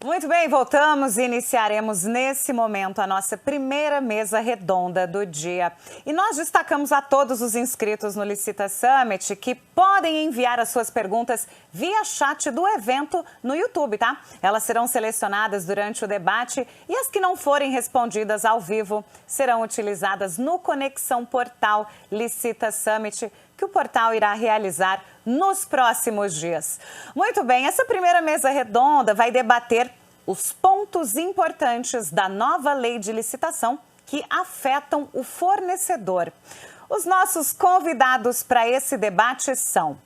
Muito bem, voltamos e iniciaremos nesse momento a nossa primeira mesa redonda do dia. E nós destacamos a todos os inscritos no Licita Summit que podem enviar as suas perguntas via chat do evento no YouTube, tá? Elas serão selecionadas durante o debate e as que não forem respondidas ao vivo serão utilizadas no Conexão Portal Licita Summit, que o portal irá realizar nos próximos dias. Muito bem, essa primeira mesa redonda vai debater os pontos importantes da nova lei de licitação que afetam o fornecedor. Os nossos convidados para esse debate são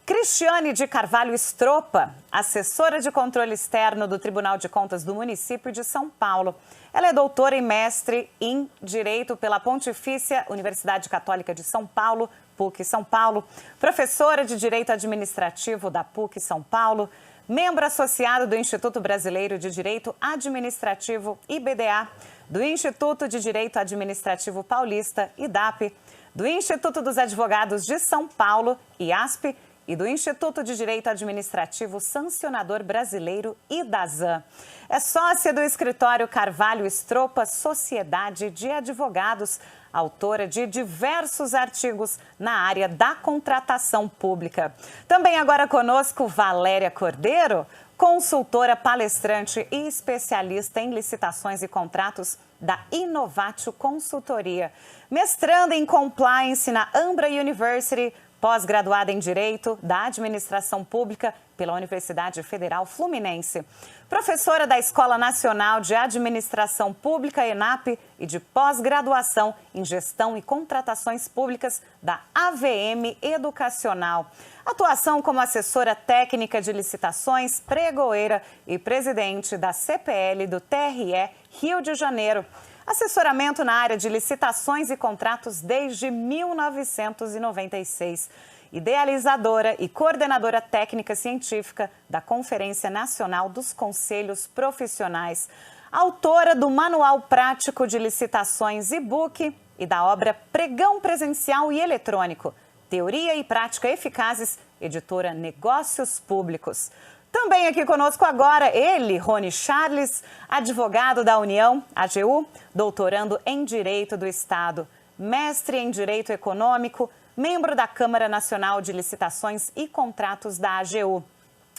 Cristiane de Carvalho Stroppa, assessora de controle externo do Tribunal de Contas do município de São Paulo. Ela é doutora e mestre em Direito pela Pontifícia Universidade Católica de São Paulo, PUC São Paulo, professora de Direito Administrativo da PUC São Paulo, membro associado do Instituto Brasileiro de Direito Administrativo, IBDA, do Instituto de Direito Administrativo Paulista, IDAP, do Instituto dos Advogados de São Paulo, IASP, e do Instituto de Direito Administrativo Sancionador Brasileiro, IDASAN. É sócia do escritório Carvalho Stroppa Sociedade de Advogados, autora de diversos artigos na área da contratação pública. Também agora conosco Valéria Cordeiro, consultora, palestrante e especialista em licitações e contratos da Inovatio Consultoria. Mestranda em Compliance na Ambra University, pós-graduada em Direito da Administração Pública pela Universidade Federal Fluminense. Professora da Escola Nacional de Administração Pública, ENAP, e de pós-graduação em Gestão e Contratações Públicas da AVM Educacional. Atuação como assessora técnica de licitações, pregoeira e presidente da CPL do TRE Rio de Janeiro. Assessoramento na área de licitações e contratos desde 1996. Idealizadora e coordenadora técnica científica da Conferência Nacional dos Conselhos Profissionais. Autora do Manual Prático de Licitações e-book e da obra Pregão Presencial e Eletrônico, Teoria e Prática Eficazes, editora Negócios Públicos. Também aqui conosco agora ele, Rony Charles, advogado da União, AGU, doutorando em Direito do Estado, mestre em Direito Econômico, membro da Câmara Nacional de Licitações e Contratos da AGU.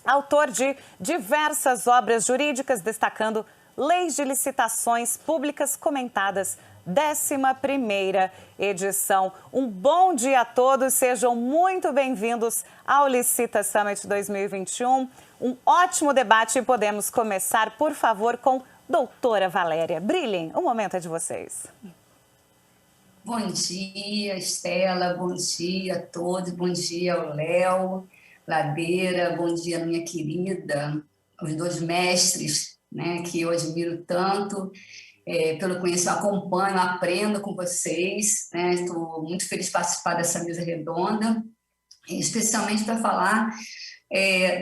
Autor de diversas obras jurídicas, destacando Leis de Licitações Públicas Comentadas, 11ª edição. Um bom dia a todos, sejam muito bem-vindos ao Licita Summit 2021. Um ótimo debate e podemos começar, por favor, com doutora Valéria. Brilhem, o momento é de vocês. Bom dia, Estela, bom dia a todos, bom dia ao Léo, Ladeira, bom dia, minha querida, os dois mestres, né, que eu admiro tanto, pelo conhecimento, acompanho, aprendo com vocês, né, estou muito feliz de participar dessa mesa redonda, especialmente para falar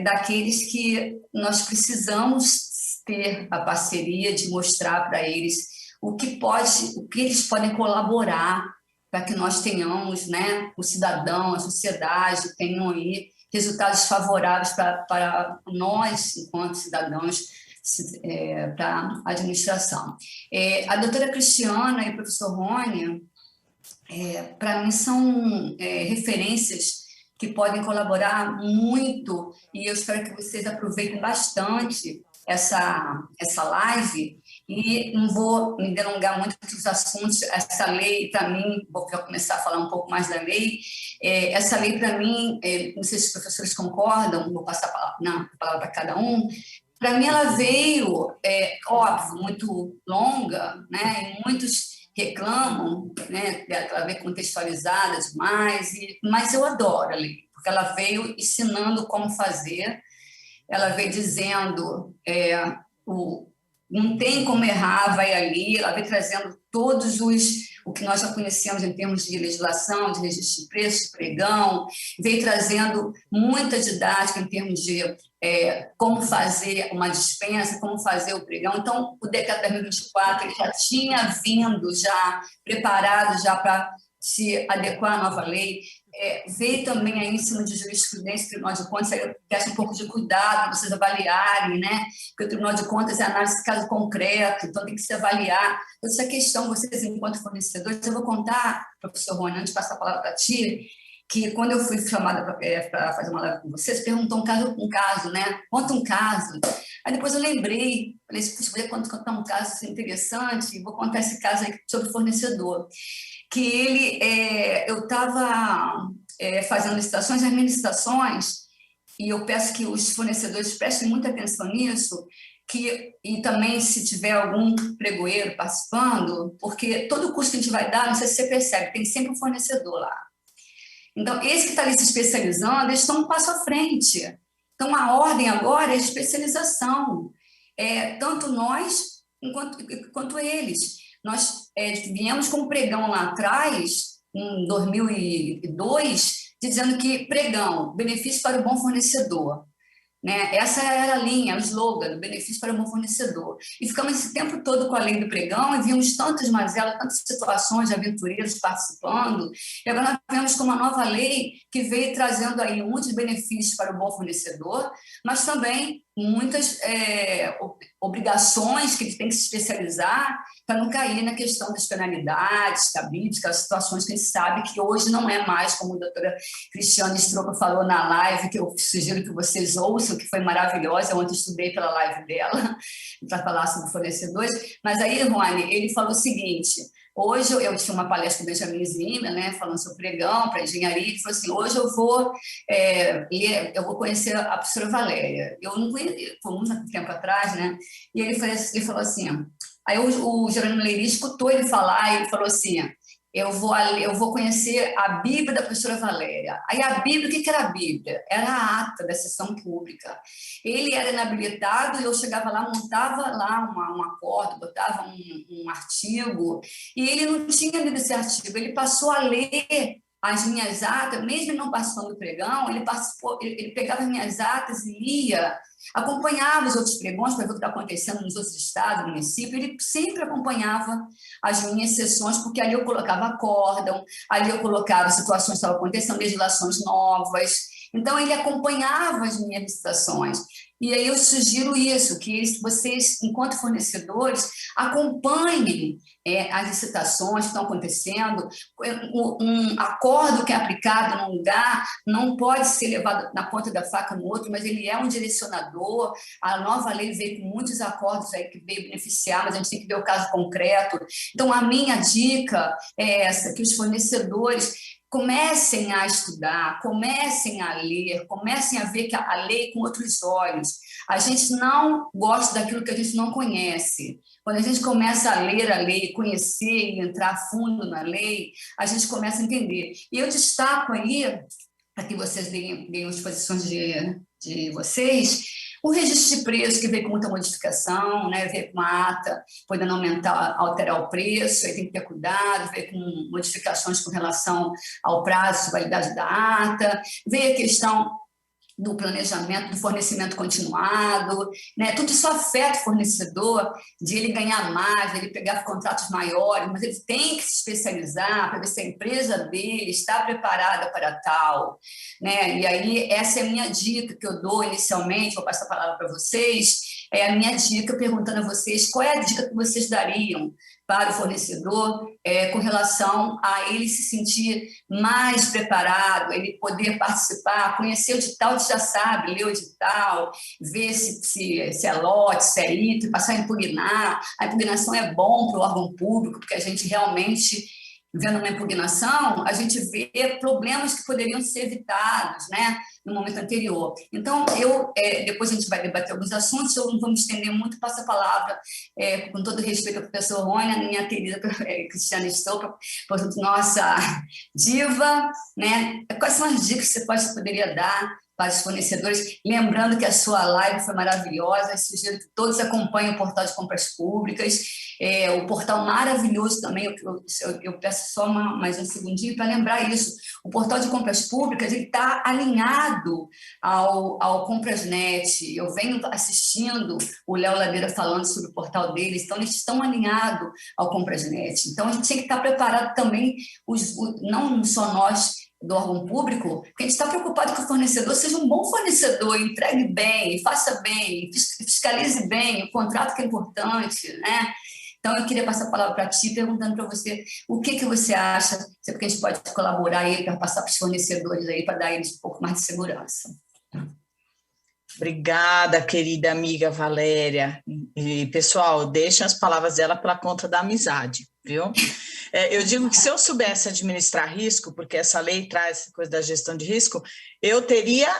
daqueles que nós precisamos ter a parceria de mostrar para eles o que eles podem colaborar para que nós tenhamos, né, o cidadão, a sociedade, tenham aí resultados favoráveis para nós, enquanto cidadãos, para a administração. A doutora Cristiana e o professor Rony, para mim, são referências que podem colaborar muito, e eu espero que vocês aproveitem bastante essa live, e não vou me delongar muito nos assuntos. Essa lei, para mim, vou começar a falar um pouco mais da lei, essa lei, para mim, não sei se os professores concordam, vou passar a palavra para cada um. Para mim, ela veio, óbvio, muito longa, né, e muitos reclamam, né, ela veio contextualizada demais, mas eu adoro a lei, porque ela veio ensinando como fazer, ela veio dizendo não tem como errar, vai ali, ela veio trazendo todos o que nós já conhecemos em termos de legislação, de registro de preços, de pregão, veio trazendo muita didática em termos de como fazer uma dispensa, como fazer o pregão. Então, o decreto 2024 ele já tinha vindo, já preparado já para se adequar à nova lei, veio também aí em cima de jurisprudência, Tribunal de Contas, aí eu peço um pouco de cuidado para vocês avaliarem, né? Porque o Tribunal de Contas é análise de caso concreto, então tem que se avaliar. Então, essa questão, vocês, enquanto fornecedores, eu vou contar, professor Rony, antes de passar a palavra para ti, que quando eu fui chamada para fazer uma live com vocês, perguntou um caso, né? Conta um caso. Aí depois eu lembrei, falei, se podia contar um caso assim, interessante, vou contar esse caso aí sobre o fornecedor. Que eu estava fazendo licitações, as minhas licitações, e eu peço que os fornecedores prestem muita atenção nisso, e também se tiver algum pregoeiro participando, porque todo o custo que a gente vai dar, não sei se você percebe, tem sempre um fornecedor lá. Então, esse que está ali se especializando, eles estão um passo à frente. Então, a ordem agora é especialização. Tanto nós quanto eles. Nós viemos com um pregão lá atrás, em 2002, dizendo que pregão, benefício para o bom fornecedor. Né? Essa era a linha, o slogan, benefício para o bom fornecedor. E ficamos esse tempo todo com a lei do pregão e vimos tantas mazelas, tantas situações de aventureiros participando, e agora nós vemos com uma nova lei que veio trazendo aí muitos benefícios para o bom fornecedor, mas também muitas obrigações que ele tem que se especializar para não cair na questão das penalidades, cabídicas, situações que a gente sabe que hoje não é mais, como a doutora Cristiane Stropa falou na live, que eu sugiro que vocês ouçam, que foi maravilhosa, eu ontem estudei pela live dela, para falar sobre fornecedores, mas aí, Rony, ele falou o seguinte, hoje eu tinha uma palestra com o Benjamin Zimmer, né, falando sobre pregão para engenharia, ele falou assim, hoje eu vou conhecer a professora Valéria. Eu não conheci, foi muito tempo atrás, né, e ele falou assim, aí o Jerônimo Leiria escutou ele falar, e ele falou assim, eu vou conhecer a Bíblia da professora Valéria. Aí a Bíblia, o que era a Bíblia? Era a ata da sessão pública. Ele era inabilitado e eu chegava lá, montava lá um acordo, botava um artigo, e ele não tinha lido esse artigo, ele passou a ler as minhas atas, mesmo não participando do pregão, ele pegava as minhas atas e lia, acompanhava os outros pregões para ver o que está acontecendo nos outros estados, municípios, ele sempre acompanhava as minhas sessões, porque ali eu colocava acórdão, ali eu colocava situações que estavam acontecendo, legislações novas, então ele acompanhava as minhas licitações. E aí eu sugiro isso, que vocês, enquanto fornecedores, acompanhem as licitações que estão acontecendo. Um acordo que é aplicado num lugar não pode ser levado na ponta da faca no outro, mas ele é um direcionador. A nova lei veio com muitos acordos aí que veio beneficiar, mas a gente tem que ver o caso concreto. Então, a minha dica é essa, que os fornecedores comecem a estudar, comecem a ler, comecem a ver a lei com outros olhos. A gente não gosta daquilo que a gente não conhece. Quando a gente começa a ler a lei, conhecer e entrar a fundo na lei, a gente começa a entender. E eu destaco aí, para que vocês deem as posições de vocês, o registro de preço, que veio com muita modificação, né? Veio com uma ata podendo alterar o preço, aí tem que ter cuidado, veio com modificações com relação ao prazo de validade da ata, veio a questão do planejamento, do fornecimento continuado, né? Tudo isso afeta o fornecedor, de ele ganhar mais, de ele pegar contratos maiores, mas ele tem que se especializar para ver se a empresa dele está preparada para tal, né? E aí, essa é a minha dica que eu dou inicialmente, vou passar a palavra para vocês, é a minha dica, perguntando a vocês qual é a dica que vocês dariam para o fornecedor com relação a ele se sentir mais preparado, ele poder participar, conhecer o edital, já sabe, ler o edital, ver se é lote, se é item, passar a impugnar. A impugnação é bom para o órgão público, porque a gente realmente, vendo uma impugnação, a gente vê problemas que poderiam ser evitados, né, no momento anterior. Então, depois a gente vai debater alguns assuntos, eu não vou me estender muito, passo a palavra, com todo respeito ao professor Rony, a minha querida Cristiane Stolpa, nossa diva, né? Quais são as dicas que você poderia dar para os fornecedores? Lembrando que a sua live foi maravilhosa, sugiro que todos acompanhem o portal de compras públicas, o portal maravilhoso também, eu peço só mais um segundinho para lembrar isso, o portal de compras públicas está alinhado ao Comprasnet, eu venho assistindo o Léo Ladeira falando sobre o portal deles, então eles estão alinhados ao Comprasnet, então a gente tem que estar preparado também, não só nós, do órgão público, porque a gente está preocupado que o fornecedor seja um bom fornecedor, entregue bem, faça bem, fiscalize bem, o contrato que é importante, né? Então, eu queria passar a palavra para ti, perguntando para você o que você acha, se é porque a gente pode colaborar aí para passar para os fornecedores aí, para dar eles um pouco mais de segurança. Obrigada, querida amiga Valéria. E, pessoal, deixem as palavras dela pela conta da amizade, viu? Eu digo que se eu soubesse administrar risco, porque essa lei traz coisa da gestão de risco, eu teria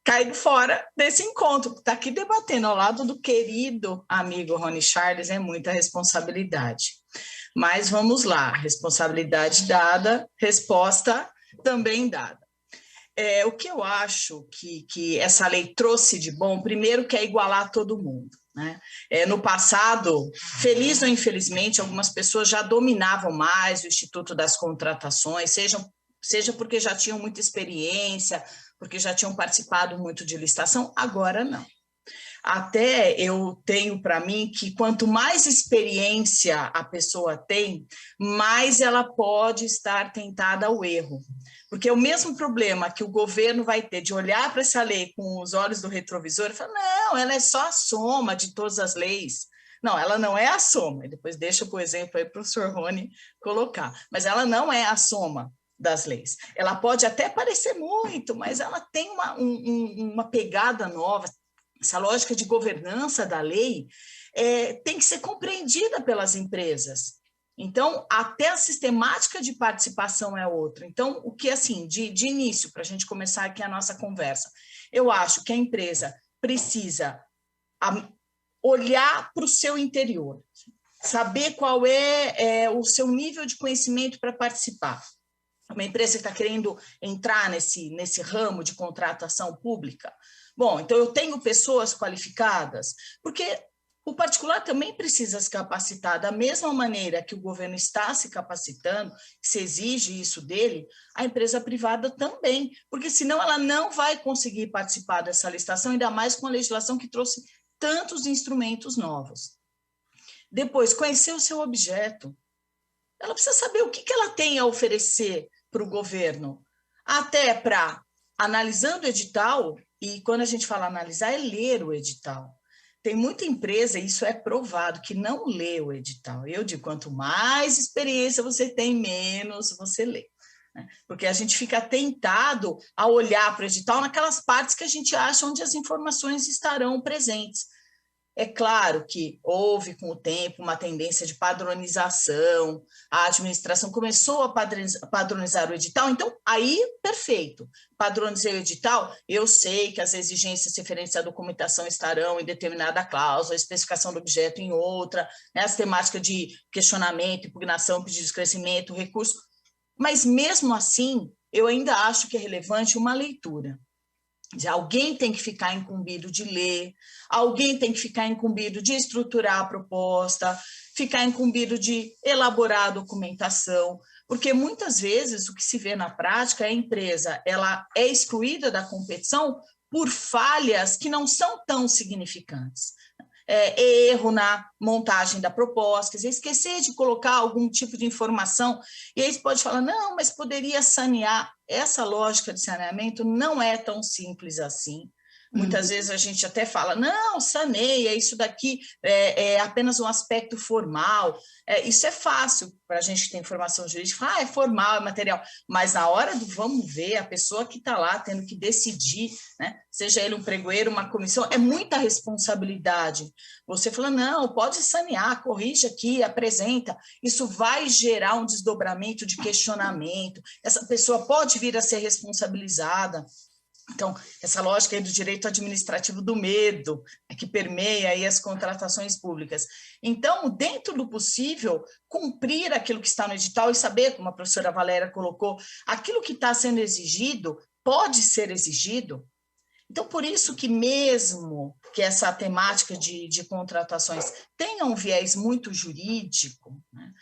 caído fora desse encontro, que está aqui debatendo ao lado do querido amigo Rony Charles, é muita responsabilidade. Mas vamos lá, responsabilidade dada, resposta também dada. O que eu acho que essa lei trouxe de bom, primeiro que é igualar todo mundo, né? No passado, feliz ou infelizmente, algumas pessoas já dominavam mais o Instituto das Contratações, seja porque já tinham muita experiência, porque já tinham participado muito de licitação, agora não. Até eu tenho para mim que quanto mais experiência a pessoa tem, mais ela pode estar tentada ao erro. Porque o mesmo problema que o governo vai ter de olhar para essa lei com os olhos do retrovisor e falar, não, ela é só a soma de todas as leis. Não, ela não é a soma. E depois deixa o exemplo aí para o professor Rony colocar. Mas ela não é a soma das leis. Ela pode até parecer muito, mas ela tem uma pegada nova. Essa lógica de governança da lei tem que ser compreendida pelas empresas. Então, até a sistemática de participação é outra. Então, o que, assim, de início, para a gente começar aqui a nossa conversa, eu acho que a empresa precisa olhar para o seu interior, saber qual é o seu nível de conhecimento para participar. Uma empresa que está querendo entrar nesse ramo de contratação pública, bom, então eu tenho pessoas qualificadas, porque o particular também precisa se capacitar da mesma maneira que o governo está se capacitando, se exige isso dele, a empresa privada também, porque senão ela não vai conseguir participar dessa licitação, ainda mais com a legislação que trouxe tantos instrumentos novos. Depois, conhecer o seu objeto. Ela precisa saber o que ela tem a oferecer para o governo, até para, analisando o edital, e quando a gente fala analisar, é ler o edital. Tem muita empresa, e isso é provado, que não lê o edital. Eu digo, quanto mais experiência você tem, menos você lê. Né? Porque a gente fica tentado a olhar para o edital naquelas partes que a gente acha onde as informações estarão presentes. É claro que houve, com o tempo, uma tendência de padronização, a administração começou a padronizar o edital, então, aí, perfeito. Padronizei o edital, eu sei que as exigências referentes à documentação estarão em determinada cláusula, a especificação do objeto em outra, né, as temáticas de questionamento, impugnação, pedido de esclarecimento, recurso, mas, mesmo assim, eu ainda acho que é relevante uma leitura. Alguém tem que ficar incumbido de ler, alguém tem que ficar incumbido de estruturar a proposta, ficar incumbido de elaborar a documentação, porque muitas vezes o que se vê na prática é a empresa ela é excluída da competição por falhas que não são tão significantes. Erro na montagem da proposta, quer dizer, esquecer de colocar algum tipo de informação, e aí você pode falar, não, mas poderia sanear. Essa lógica de saneamento não é tão simples assim. Muitas vezes a gente até fala, não, saneia, isso daqui é apenas um aspecto formal. Isso é fácil para a gente ter informação jurídica, é formal, é material, mas na hora do vamos ver, a pessoa que está lá tendo que decidir, né, seja ele um pregoeiro, uma comissão, é muita responsabilidade. Você fala, não, pode sanear, corrige aqui, apresenta, isso vai gerar um desdobramento de questionamento, essa pessoa pode vir a ser responsabilizada. Então, essa lógica aí do direito administrativo do medo, que permeia aí as contratações públicas. Então, dentro do possível, cumprir aquilo que está no edital e saber, como a professora Valéria colocou, aquilo que está sendo exigido pode ser exigido. Então, por isso que mesmo que essa temática de contratações tenha um viés muito jurídico, né,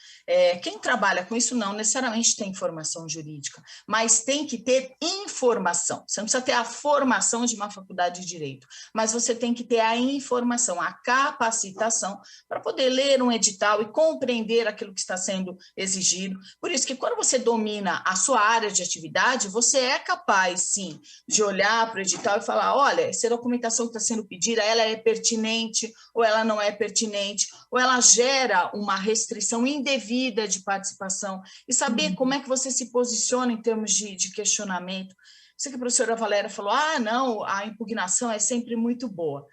Quem trabalha com isso não necessariamente tem formação jurídica, mas tem que ter informação. Você não precisa ter a formação de uma faculdade de direito, mas você tem que ter a informação, a capacitação para poder ler um edital e compreender aquilo que está sendo exigido. Por isso que quando você domina a sua área de atividade, você é capaz, sim, de olhar para o edital e falar, olha, essa documentação que está sendo pedida, ela é pertinente ou ela não é pertinente, ou ela gera uma restrição indevida de participação, e saber como é que você se posiciona em termos de questionamento. Sei que a professora Valéria falou, não, a impugnação é sempre muito boa.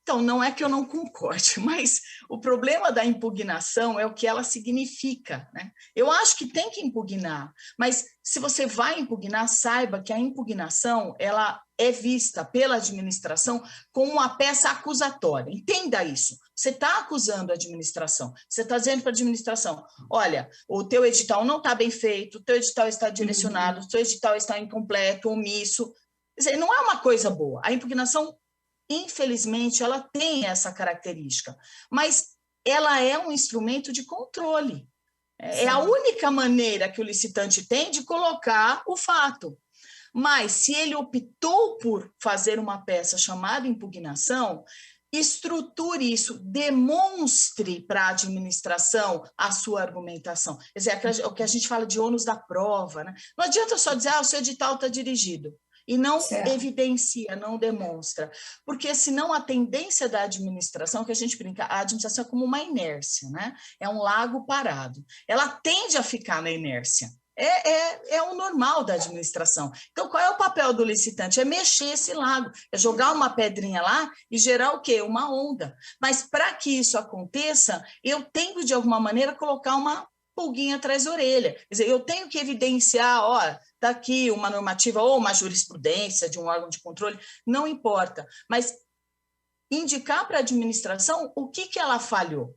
Então, não é que eu não concorde, mas o problema da impugnação é o que ela significa, né? Eu acho que tem que impugnar, mas se você vai impugnar, saiba que a impugnação ela é vista pela administração como uma peça acusatória. Entenda isso. Você está acusando a administração. Você está dizendo para a administração, olha, o teu edital não está bem feito, o teu edital está direcionado, o teu edital está incompleto, omisso. Quer dizer, não é uma coisa boa. A impugnação, infelizmente, ela tem essa característica, mas ela é um instrumento de controle. É a única maneira que o licitante tem de colocar o fato. Mas, se ele optou por fazer uma peça chamada impugnação, estruture isso, demonstre para a administração a sua argumentação. Quer dizer, o que a gente fala de ônus da prova, né? Não adianta só dizer, o seu edital está dirigido. E não evidencia, não demonstra. Porque senão a tendência da administração, que a gente brinca, a administração é como uma inércia, né? É um lago parado. Ela tende a ficar na inércia. É o normal da administração. Então, qual é o papel do licitante? É mexer esse lago, é jogar uma pedrinha lá e gerar o quê? Uma onda. Mas para que isso aconteça, eu tenho, de alguma maneira, colocar uma pulguinha atrás da orelha. Quer dizer, eu tenho que evidenciar, está aqui uma normativa ou uma jurisprudência de um órgão de controle, não importa, mas indicar para a administração o que ela falhou.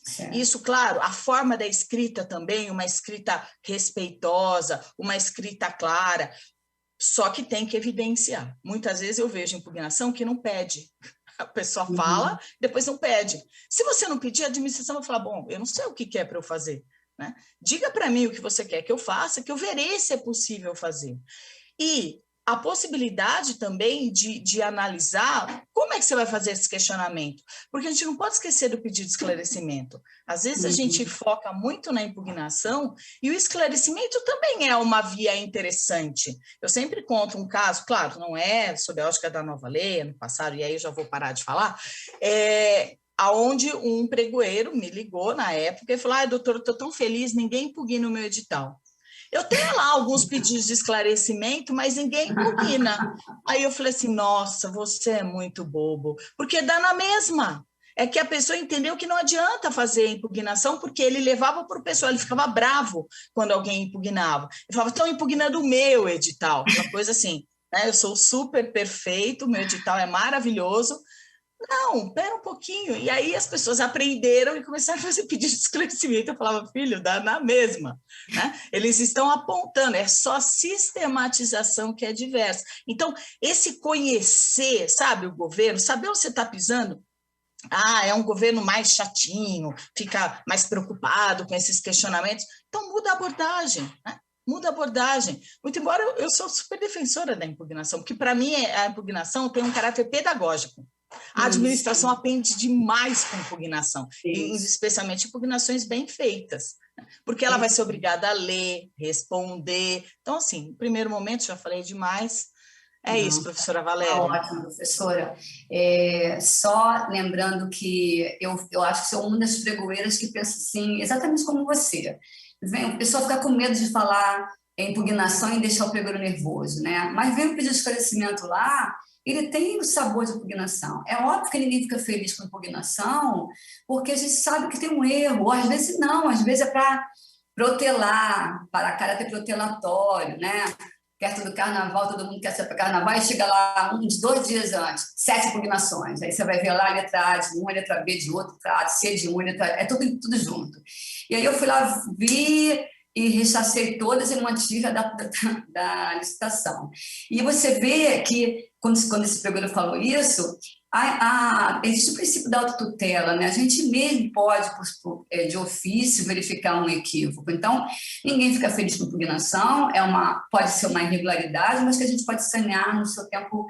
Certo. Isso, claro, a forma da escrita também, uma escrita respeitosa, uma escrita clara, só que tem que evidenciar. Muitas vezes eu vejo impugnação que não pede. A pessoa fala, depois não pede. Se você não pedir, a administração vai falar, bom, eu não sei o que é para eu fazer. Né? Diga para mim o que você quer que eu faça, que eu verei se é possível fazer. E a possibilidade também de analisar como é que você vai fazer esse questionamento, porque a gente não pode esquecer do pedido de esclarecimento. Às vezes a gente foca muito na impugnação e o esclarecimento também é uma via interessante. Eu sempre conto um caso, claro, não é sob a ótica da nova lei, no passado, e aí eu já vou parar de falar, aonde um pregoeiro me ligou na época e falou, doutor, eu estou tão feliz, ninguém impugna o meu edital. Eu tenho lá alguns pedidos de esclarecimento, mas ninguém impugna. Aí eu falei assim, nossa, você é muito bobo, porque dá na mesma. É que a pessoa entendeu que não adianta fazer impugnação, porque ele levava para o pessoal, ele ficava bravo quando alguém impugnava. Ele falava, estão impugnando o meu edital, uma coisa assim, né? Eu sou super perfeito, meu edital é maravilhoso. Não, pera um pouquinho. E aí as pessoas aprenderam e começaram a fazer pedido de esclarecimento. Eu falava, filho, dá na mesma. Né? Eles estão apontando, é só sistematização que é diversa. Então, esse conhecer, sabe, o governo, saber onde você está pisando, é um governo mais chatinho, fica mais preocupado com esses questionamentos. Então, muda a abordagem, né? Muda a abordagem. Muito embora eu sou super defensora da impugnação, porque, para mim, a impugnação tem um caráter pedagógico. A administração aprende demais com impugnação, especialmente impugnações bem feitas, porque ela vai ser obrigada a ler, responder. Então, assim, no primeiro momento, já falei demais. Isso, professora Valéria. Ótimo, professora. Só lembrando que eu acho que sou uma das pregoeiras que pensa assim, exatamente como você. A pessoa fica com medo de falar impugnação e deixar o pregoeiro nervoso, né? Mas vem o pedido de esclarecimento lá, ele tem o sabor de impugnação. É óbvio que ninguém fica feliz com impugnação, porque a gente sabe que tem um erro, ou às vezes não, às vezes é para protelar, para caráter protelatório, né? Perto do carnaval, todo mundo quer ser para carnaval, e chega lá uns 2 dias antes, 7 impugnações. Aí você vai ver lá a letra A de um, a letra B de outro, a C de um, a letra... é tudo junto. E aí eu fui lá, vi e rechacei todas e mantive a da licitação. E você vê que, quando esse pregoeiro falou isso, Existe o princípio da autotutela, né? A gente mesmo pode, de ofício, verificar um equívoco. Então, ninguém fica feliz com impugnação, pode ser uma irregularidade, mas que a gente pode sanear no seu tempo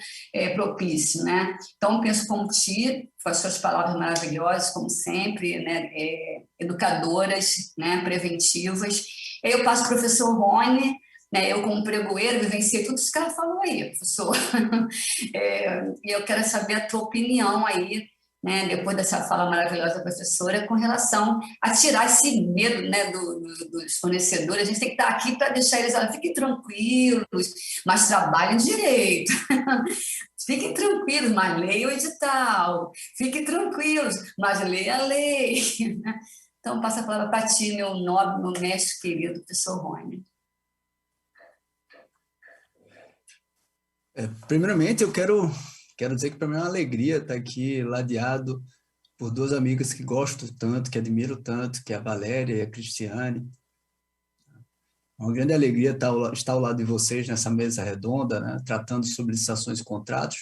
propício, né? Então, penso como ti, com as suas palavras maravilhosas, como sempre, né? Educadoras, né? Preventivas. Eu passo para o professor Rony, né, eu, como pregoeira, vivenciei tudo isso que ela falou aí, professor. E eu quero saber a tua opinião aí, né, depois dessa fala maravilhosa da professora, com relação a tirar esse medo, né, dos fornecedores. A gente tem que estar aqui para deixar eles, fiquem tranquilos, mas trabalhem direito. Fiquem tranquilos, mas leiam o edital. Fiquem tranquilos, mas leiam a lei. Então, passo a palavra para ti, meu nobre, meu mestre querido, professor Rony. Primeiramente, eu quero dizer que para mim é uma alegria estar aqui ladeado por duas amigas que gosto tanto, que admiro tanto, que é a Valéria e a Cristiane. É uma grande alegria estar ao lado de vocês nessa mesa redonda, né, tratando sobre licitações e contratos.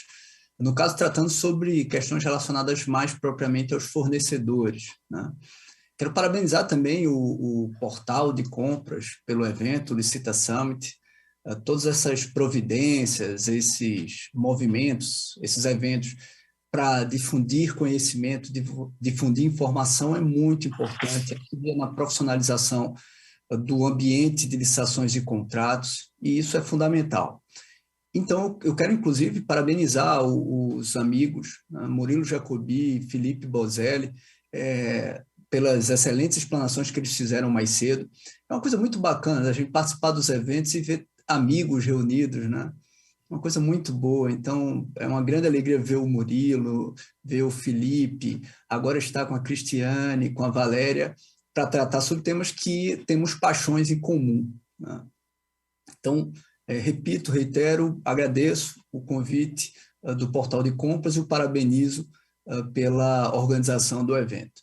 No caso, tratando sobre questões relacionadas mais propriamente aos fornecedores, né. Quero parabenizar também o portal de compras pelo evento, Licita Summit. Todas essas providências, esses movimentos, esses eventos para difundir conhecimento, difundir informação é muito importante, na profissionalização do ambiente de licitações e contratos, e isso é fundamental. Então, eu quero, inclusive, parabenizar os amigos, né, Murilo Jacobi e Felipe Bozelli, pelas excelentes explanações que eles fizeram mais cedo. É uma coisa muito bacana a gente participar dos eventos e ver amigos reunidos, né? Uma coisa muito boa. Então, é uma grande alegria ver o Murilo, ver o Felipe, agora estar com a Cristiane, com a Valéria, para tratar sobre temas que temos paixões em comum, né? Então, repito, reitero, agradeço o convite do Portal de Compras e o parabenizo pela organização do evento.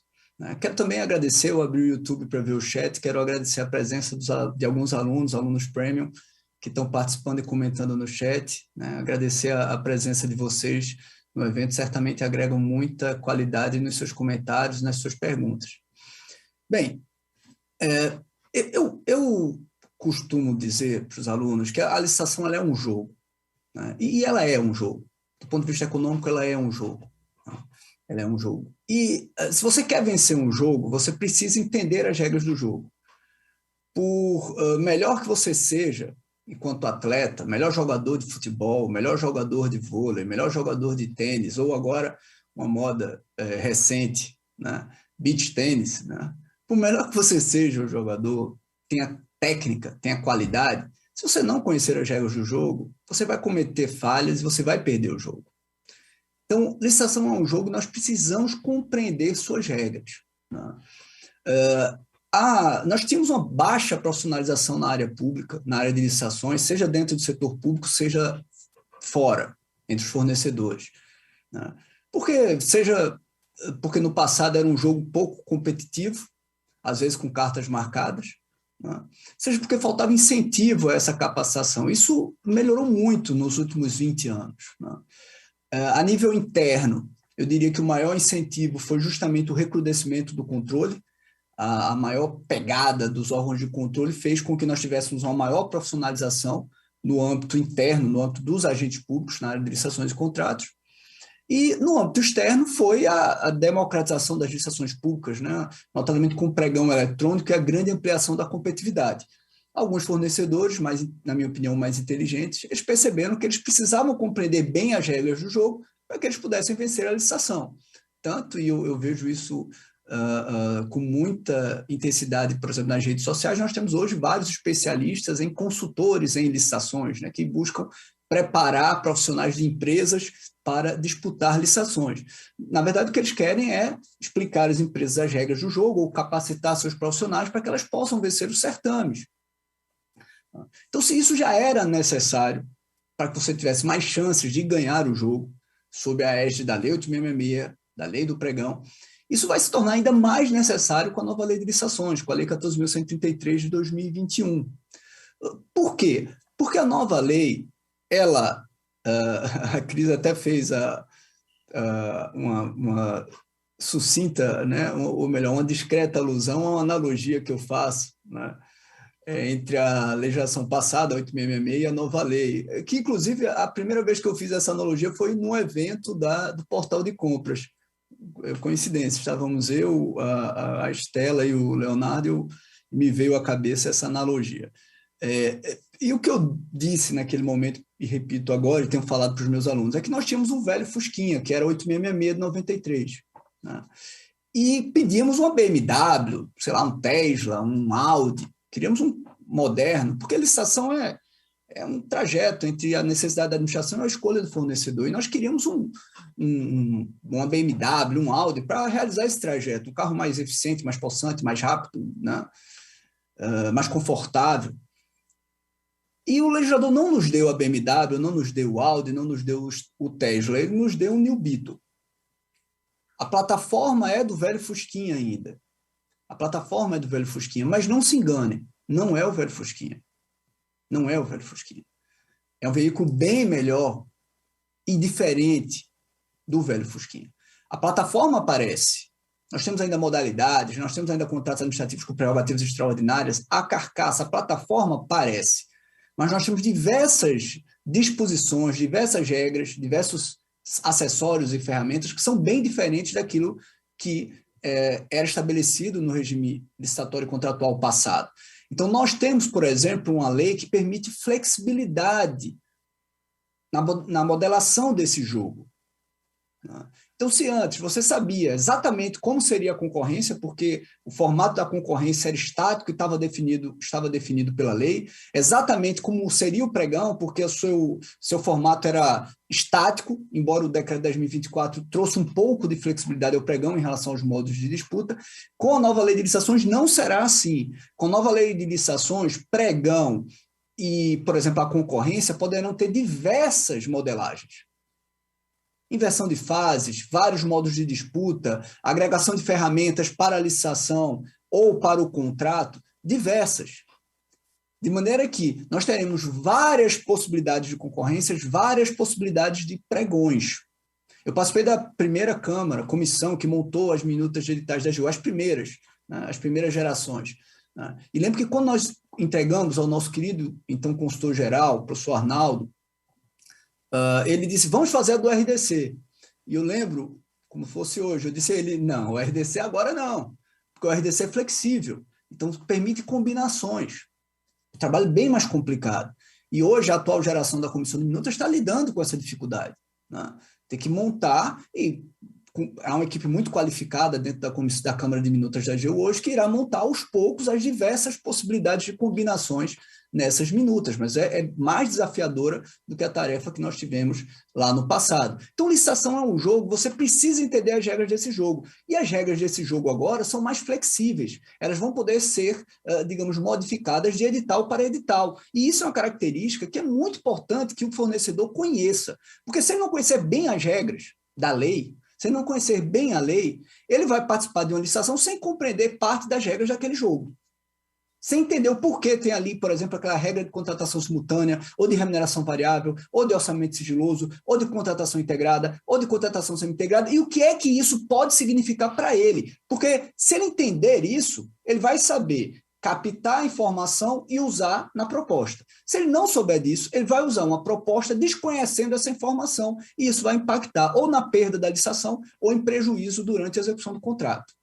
Quero também agradecer, eu abri o YouTube para ver o chat, quero agradecer a presença de alguns alunos premium, que estão participando e comentando no chat, né? Agradecer a presença de vocês no evento, certamente agregam muita qualidade nos seus comentários, nas suas perguntas. Bem, eu costumo dizer para os alunos que a licitação ela é um jogo, né? E ela é um jogo. Do ponto de vista econômico, ela é um jogo, né? Ela é um jogo. E se você quer vencer um jogo, você precisa entender as regras do jogo. Por melhor que você seja, enquanto atleta, melhor jogador de futebol, melhor jogador de vôlei, melhor jogador de tênis, ou agora uma moda recente, né? Beach tênis, né? Por melhor que você seja o jogador, tenha técnica, tenha qualidade, se você não conhecer as regras do jogo, você vai cometer falhas e você vai perder o jogo. Então, licitação é um jogo, nós precisamos compreender suas regras, né? Nós tínhamos uma baixa profissionalização na área pública, na área de licitações, seja dentro do setor público, seja fora, entre os fornecedores, né? Porque no passado era um jogo pouco competitivo, às vezes com cartas marcadas, né? Seja porque faltava incentivo a essa capacitação. Isso melhorou muito nos últimos 20 anos, né? A nível interno, eu diria que o maior incentivo foi justamente o recrudescimento do controle. A maior pegada dos órgãos de controle fez com que nós tivéssemos uma maior profissionalização no âmbito interno, no âmbito dos agentes públicos, na área de licitações e contratos. E no âmbito externo foi a democratização das licitações públicas, né? Notadamente com o pregão eletrônico e a grande ampliação da competitividade. Alguns fornecedores, na minha opinião, mais inteligentes, eles perceberam que eles precisavam compreender bem as regras do jogo para que eles pudessem vencer a licitação. Tanto, e eu vejo isso com muita intensidade, por exemplo, nas redes sociais, nós temos hoje vários especialistas em consultores em licitações, né, que buscam preparar profissionais de empresas para disputar licitações. Na verdade, o que eles querem é explicar às empresas as regras do jogo ou capacitar seus profissionais para que elas possam vencer os certames. Então, se isso já era necessário para que você tivesse mais chances de ganhar o jogo, sob a égide da Lei 8.666, da Lei do Pregão, isso vai se tornar ainda mais necessário com a nova Lei de Licitações, com a Lei 14.133 de 2021. Por quê? Porque a nova lei, a Cris até fez uma sucinta, né, ou melhor, uma discreta alusão a uma analogia que eu faço, né, entre a legislação passada, a 8666, e a nova lei, que, inclusive, a primeira vez que eu fiz essa analogia foi num evento do portal de compras. Coincidência, estávamos eu, a Estela e o Leonardo, me veio à cabeça essa analogia. E o que eu disse naquele momento, e repito agora, e tenho falado para os meus alunos, é que nós tínhamos um velho Fusquinha, que era 8666 de 93, né? E pedíamos uma BMW, sei lá, um Tesla, um Audi, queríamos um moderno, porque a licitação é um trajeto entre a necessidade da administração e a escolha do fornecedor, e nós queríamos uma BMW, um Audi, para realizar esse trajeto, um carro mais eficiente, mais possante, mais rápido, né? Mais confortável. E o legislador não nos deu a BMW, não nos deu o Audi, não nos deu o Tesla, ele nos deu um New Beetle. A plataforma é do velho Fusquinha ainda. A plataforma é do velho Fusquinha, mas não se engane, não é o velho Fusquinha. Não é o velho Fusquinha. É um veículo bem melhor e diferente do velho Fusquinha. A plataforma aparece. Nós temos ainda modalidades, nós temos ainda contratos administrativos com prerrogativas extraordinárias. A carcaça, a plataforma aparece. Mas nós temos diversas disposições, diversas regras, diversos acessórios e ferramentas que são bem diferentes daquilo que era estabelecido no regime licitatório contratual passado. Então, nós temos, por exemplo, uma lei que permite flexibilidade na modelação desse jogo. Então, se antes você sabia exatamente como seria a concorrência, porque o formato da concorrência era estático e estava definido pela lei, exatamente como seria o pregão, porque o seu formato era estático, embora o decreto 10.024 trouxe um pouco de flexibilidade ao pregão em relação aos modos de disputa, com a nova lei de licitações não será assim. Com a nova lei de licitações, pregão e, por exemplo, a concorrência poderão ter diversas modelagens. Inversão de fases, vários modos de disputa, agregação de ferramentas para a licitação ou para o contrato, diversas. De maneira que nós teremos várias possibilidades de concorrências, várias possibilidades de pregões. Eu participei da primeira comissão que montou as minutas de editais da AGU, as primeiras gerações. Né? E lembro que quando nós entregamos ao nosso querido, então, consultor-geral, o professor Arnaldo, ele disse, vamos fazer a do RDC. E eu lembro, como fosse hoje, eu disse a ele, não, o RDC agora não, porque o RDC é flexível, então permite combinações. O trabalho é bem mais complicado. E hoje a atual geração da Comissão de Minutas está lidando com essa dificuldade. Né? Tem que montar, e há uma equipe muito qualificada dentro da Câmara de Minutas da AGU hoje, que irá montar aos poucos as diversas possibilidades de combinações nessas minutas, mas é mais desafiadora do que a tarefa que nós tivemos lá no passado. Então, licitação é um jogo, você precisa entender as regras desse jogo. E as regras desse jogo agora são mais flexíveis. Elas vão poder ser, digamos, modificadas de edital para edital. E isso é uma característica que é muito importante que o fornecedor conheça. Porque se ele não conhecer bem as regras da lei, se ele não conhecer bem a lei, ele vai participar de uma licitação sem compreender parte das regras daquele jogo. Sem entender o porquê tem ali, por exemplo, aquela regra de contratação simultânea, ou de remuneração variável, ou de orçamento sigiloso, ou de contratação integrada, ou de contratação semi-integrada, e o que é que isso pode significar para ele. Porque se ele entender isso, ele vai saber captar a informação e usar na proposta. Se ele não souber disso, ele vai usar uma proposta desconhecendo essa informação, e isso vai impactar ou na perda da licitação ou em prejuízo durante a execução do contrato.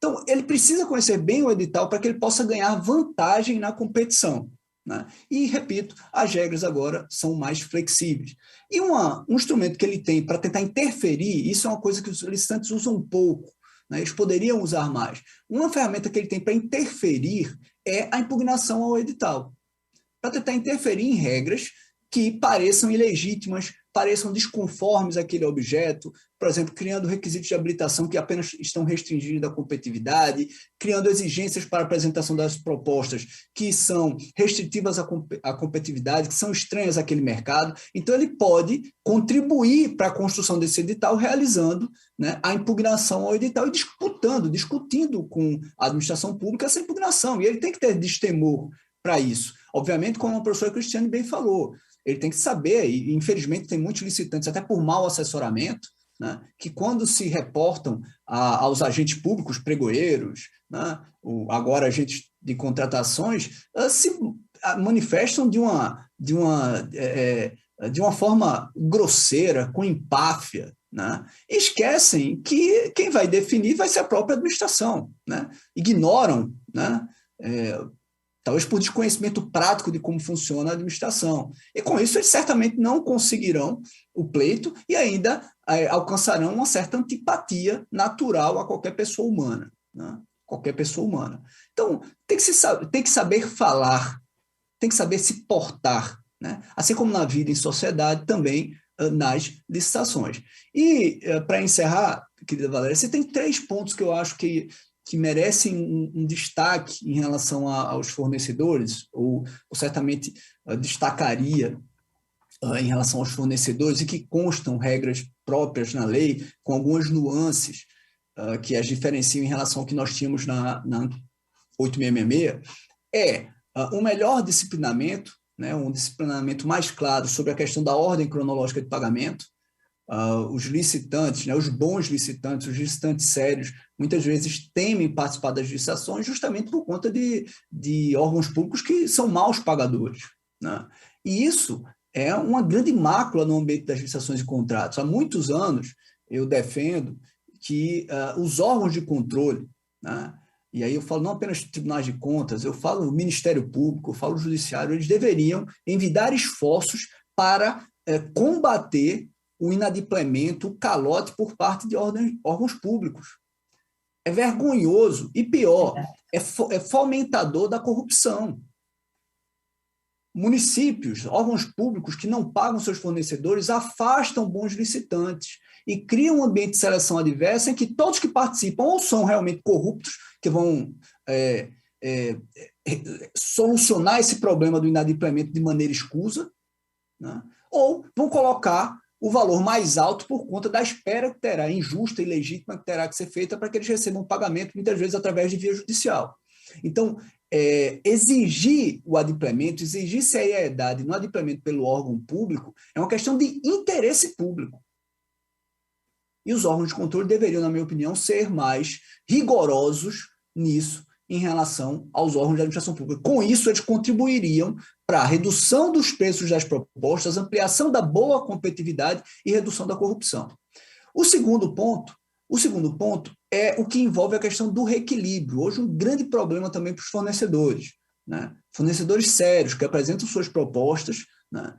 Então, ele precisa conhecer bem o edital para que ele possa ganhar vantagem na competição. Né? E, repito, as regras agora são mais flexíveis. E um instrumento que ele tem para tentar interferir, isso é uma coisa que os licitantes usam um pouco, né? Eles poderiam usar mais. Uma ferramenta que ele tem para interferir é a impugnação ao edital, para tentar interferir em regras que pareçam ilegítimas, pareçam desconformes àquele objeto, por exemplo, criando requisitos de habilitação que apenas estão restringidos à competitividade, criando exigências para a apresentação das propostas que são restritivas à competitividade, que são estranhas àquele mercado. Então, ele pode contribuir para a construção desse edital, realizando, né, a impugnação ao edital e discutindo com a administração pública essa impugnação. E ele tem que ter destemor para isso. Obviamente, como a professora Cristiane bem falou, ele tem que saber, e infelizmente tem muitos licitantes, até por mau assessoramento, né, que quando se reportam aos agentes públicos, pregoeiros, né, agora agentes de contratações, se manifestam de uma forma grosseira, com empáfia, né? Esquecem que quem vai definir vai ser a própria administração, né? Ignoram, né? Talvez por desconhecimento prático de como funciona a administração. E com isso eles certamente não conseguirão o pleito e ainda alcançarão uma certa antipatia natural a qualquer pessoa humana, né? Qualquer pessoa humana. Então, tem que saber falar, tem que saber se portar, né? Assim como na vida em sociedade, também nas licitações. E, para encerrar, querida Valéria, você tem 3 pontos que eu acho que merecem um destaque em relação aos fornecedores, ou certamente destacaria em relação aos fornecedores, e que constam regras próprias na lei, com algumas nuances que as diferenciam em relação ao que nós tínhamos na 8666, um melhor disciplinamento, né, um disciplinamento mais claro sobre a questão da ordem cronológica de pagamento. Os licitantes, né, os bons licitantes, os licitantes sérios, muitas vezes temem participar das licitações justamente por conta de órgãos públicos que são maus pagadores, né? E isso é uma grande mácula no ambiente das licitações e contratos. Há muitos anos eu defendo que os órgãos de controle, né, e aí eu falo não apenas tribunais de contas, eu falo o Ministério Público, eu falo o Judiciário, eles deveriam envidar esforços para combater o inadimplemento, o calote por parte de órgãos públicos. É vergonhoso e, pior, é fomentador da corrupção. Municípios, órgãos públicos que não pagam seus fornecedores afastam bons licitantes e criam um ambiente de seleção adversa em que todos que participam ou são realmente corruptos, que vão solucionar esse problema do inadimplemento de maneira escusa, né? Ou vão colocar o valor mais alto por conta da espera que terá, injusta e legítima, que terá que ser feita para que eles recebam pagamento, muitas vezes através de via judicial. Então, exigir o adimplemento, exigir seriedade no adimplemento pelo órgão público é uma questão de interesse público. E os órgãos de controle deveriam, na minha opinião, ser mais rigorosos nisso em relação aos órgãos de administração pública. Com isso, eles contribuiriam para a redução dos preços das propostas, ampliação da boa competitividade e redução da corrupção. O segundo ponto é o que envolve a questão do reequilíbrio. Hoje, um grande problema também para os fornecedores, né? Fornecedores sérios que apresentam suas propostas, né?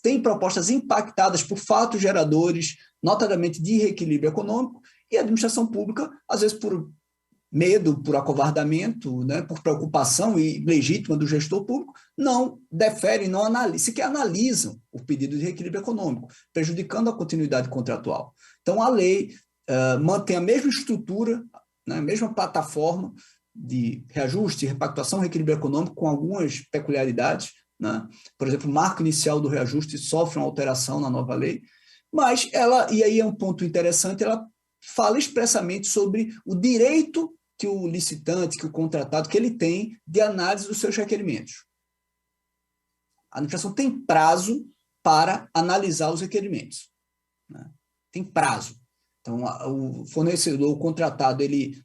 Têm propostas impactadas por fatos geradores, notadamente de reequilíbrio econômico, e a administração pública, às vezes por medo, por acovardamento, né, por preocupação e legítima do gestor público, não deferem, não analisam, sequer analisam o pedido de reequilíbrio econômico, prejudicando a continuidade contratual. Então, a lei mantém a mesma estrutura, né, a mesma plataforma de reajuste, repactuação, reequilíbrio econômico, com algumas peculiaridades, né? Por exemplo, o marco inicial do reajuste sofre uma alteração na nova lei, mas ela, e aí é um ponto interessante, ela fala expressamente sobre o direito que o licitante, que o contratado, que ele tem de análise dos seus requerimentos. A administração tem prazo para analisar os requerimentos, né? Tem prazo. Então, o fornecedor, o contratado, ele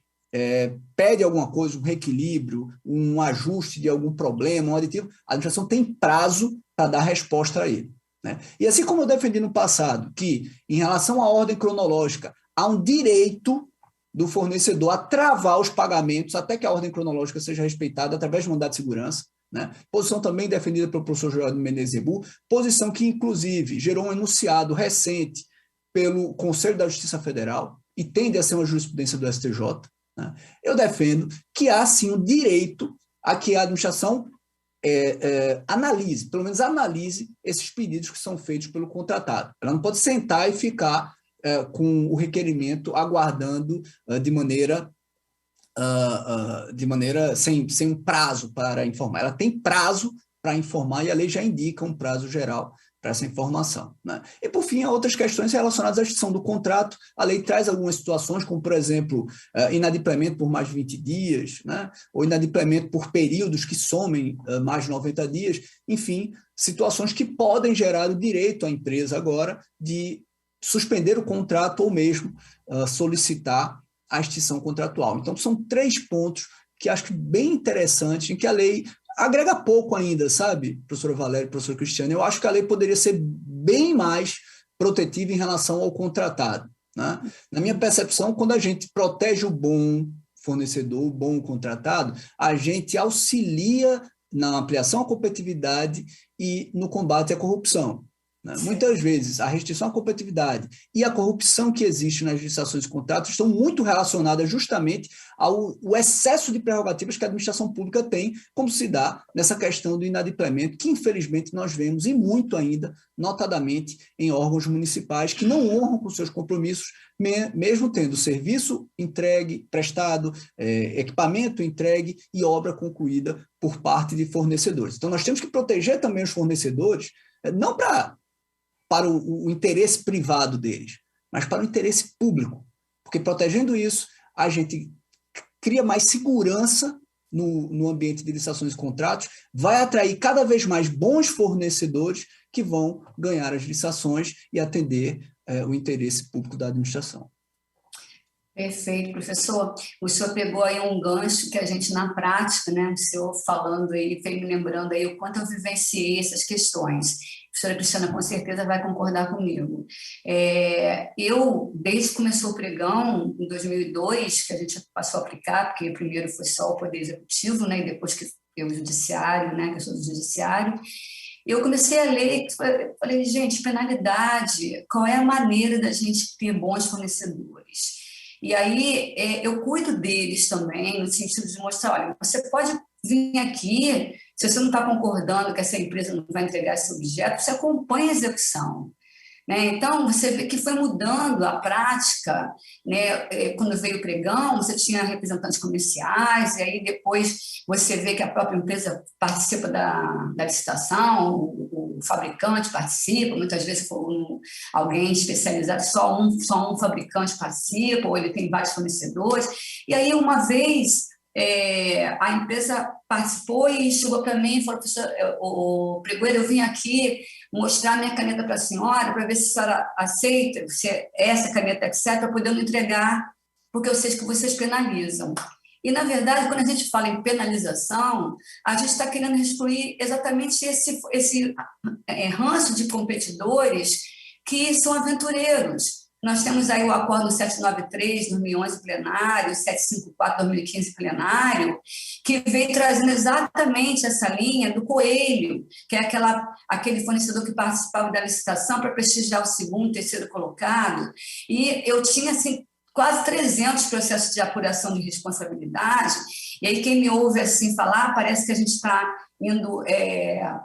pede alguma coisa, um reequilíbrio, um ajuste de algum problema, um aditivo, a administração tem prazo para dar resposta a ele, né? E assim como eu defendi no passado, que em relação à ordem cronológica, há um direito do fornecedor a travar os pagamentos até que a ordem cronológica seja respeitada através de mandado de segurança, né? Posição também defendida pelo professor Geraldo Menezes Zebu, posição que, inclusive, gerou um enunciado recente pelo Conselho da Justiça Federal e tende a ser uma jurisprudência do STJ, né? Eu defendo que há, sim, um direito a que a administração analise, pelo menos analise esses pedidos que são feitos pelo contratado. Ela não pode sentar e ficar com o requerimento aguardando de maneira sem um prazo para informar. Ela tem prazo para informar e a lei já indica um prazo geral para essa informação, né? E, por fim, há outras questões relacionadas à extinção do contrato. A lei traz algumas situações, como, por exemplo, inadimplemento por mais de 20 dias, né? Ou inadimplemento por períodos que somem mais de 90 dias, enfim, situações que podem gerar o direito à empresa agora de suspender o contrato ou mesmo solicitar a extinção contratual. Então, são 3 pontos que acho que bem interessantes, em que a lei agrega pouco ainda, sabe, professora Valéria, professor Cristiano? Eu acho que a lei poderia ser bem mais protetiva em relação ao contratado, né? Na minha percepção, quando a gente protege o bom fornecedor, o bom contratado, a gente auxilia na ampliação à competitividade e no combate à corrupção, né? Muitas vezes, a restrição à competitividade e a corrupção que existe nas licitações e contratos estão muito relacionadas justamente ao excesso de prerrogativas que a administração pública tem, como se dá nessa questão do inadimplemento, que infelizmente nós vemos, e muito ainda, notadamente em órgãos municipais que não honram com seus compromissos, mesmo tendo serviço entregue, prestado, equipamento entregue e obra concluída por parte de fornecedores. Então, nós temos que proteger também os fornecedores, não para o interesse privado deles, mas para o interesse público, porque protegendo isso, a gente cria mais segurança no ambiente de licitações e contratos, vai atrair cada vez mais bons fornecedores que vão ganhar as licitações e atender o interesse público da administração. Perfeito, professor. O senhor pegou aí um gancho que a gente, na prática, né, o senhor falando aí, veio me lembrando aí o quanto eu vivenciei essas questões. A professora Cristiana com certeza vai concordar comigo. Eu, desde que começou o pregão, em 2002, que a gente passou a aplicar, porque primeiro foi só o Poder Executivo, né, e depois que eu o Judiciário, né, que eu sou do Judiciário, eu comecei a ler, falei, gente, penalidade, qual é a maneira da gente ter bons fornecedores? E aí eu cuido deles também, no sentido de mostrar, olha, você pode vir aqui, se você não está concordando que essa empresa não vai entregar esse objeto, você acompanha a execução, né? Então, você vê que foi mudando a prática, né? Quando veio o pregão, você tinha representantes comerciais, e aí depois você vê que a própria empresa participa da licitação, o fabricante participa, muitas vezes for alguém especializado, só um fabricante participa, ou ele tem vários fornecedores, e aí uma vez a empresa participou e chegou para mim e falou, o pregoeiro, eu vim aqui mostrar minha caneta para a senhora, para ver se a senhora aceita, se essa caneta é certa, para poder não entregar, porque eu sei que vocês penalizam. E, na verdade, quando a gente fala em penalização, a gente está querendo excluir exatamente esse ranço de competidores que são aventureiros. Nós temos aí o Acordo 793, 2011, plenário, 754, 2015, plenário, que vem trazendo exatamente essa linha do coelho, que é aquele fornecedor que participava da licitação para prestigiar o segundo, terceiro colocado. E eu tinha, assim, quase 300 processos de apuração de responsabilidade, e aí quem me ouve assim falar, parece que a gente está indo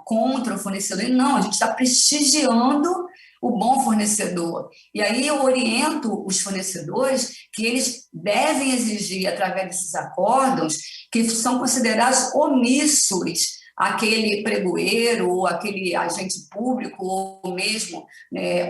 contra o fornecedor, e não, a gente está prestigiando o bom fornecedor. E aí eu oriento os fornecedores que eles devem exigir, através desses acordos, que são considerados omissos aquele pregoeiro, ou aquele agente público, ou mesmo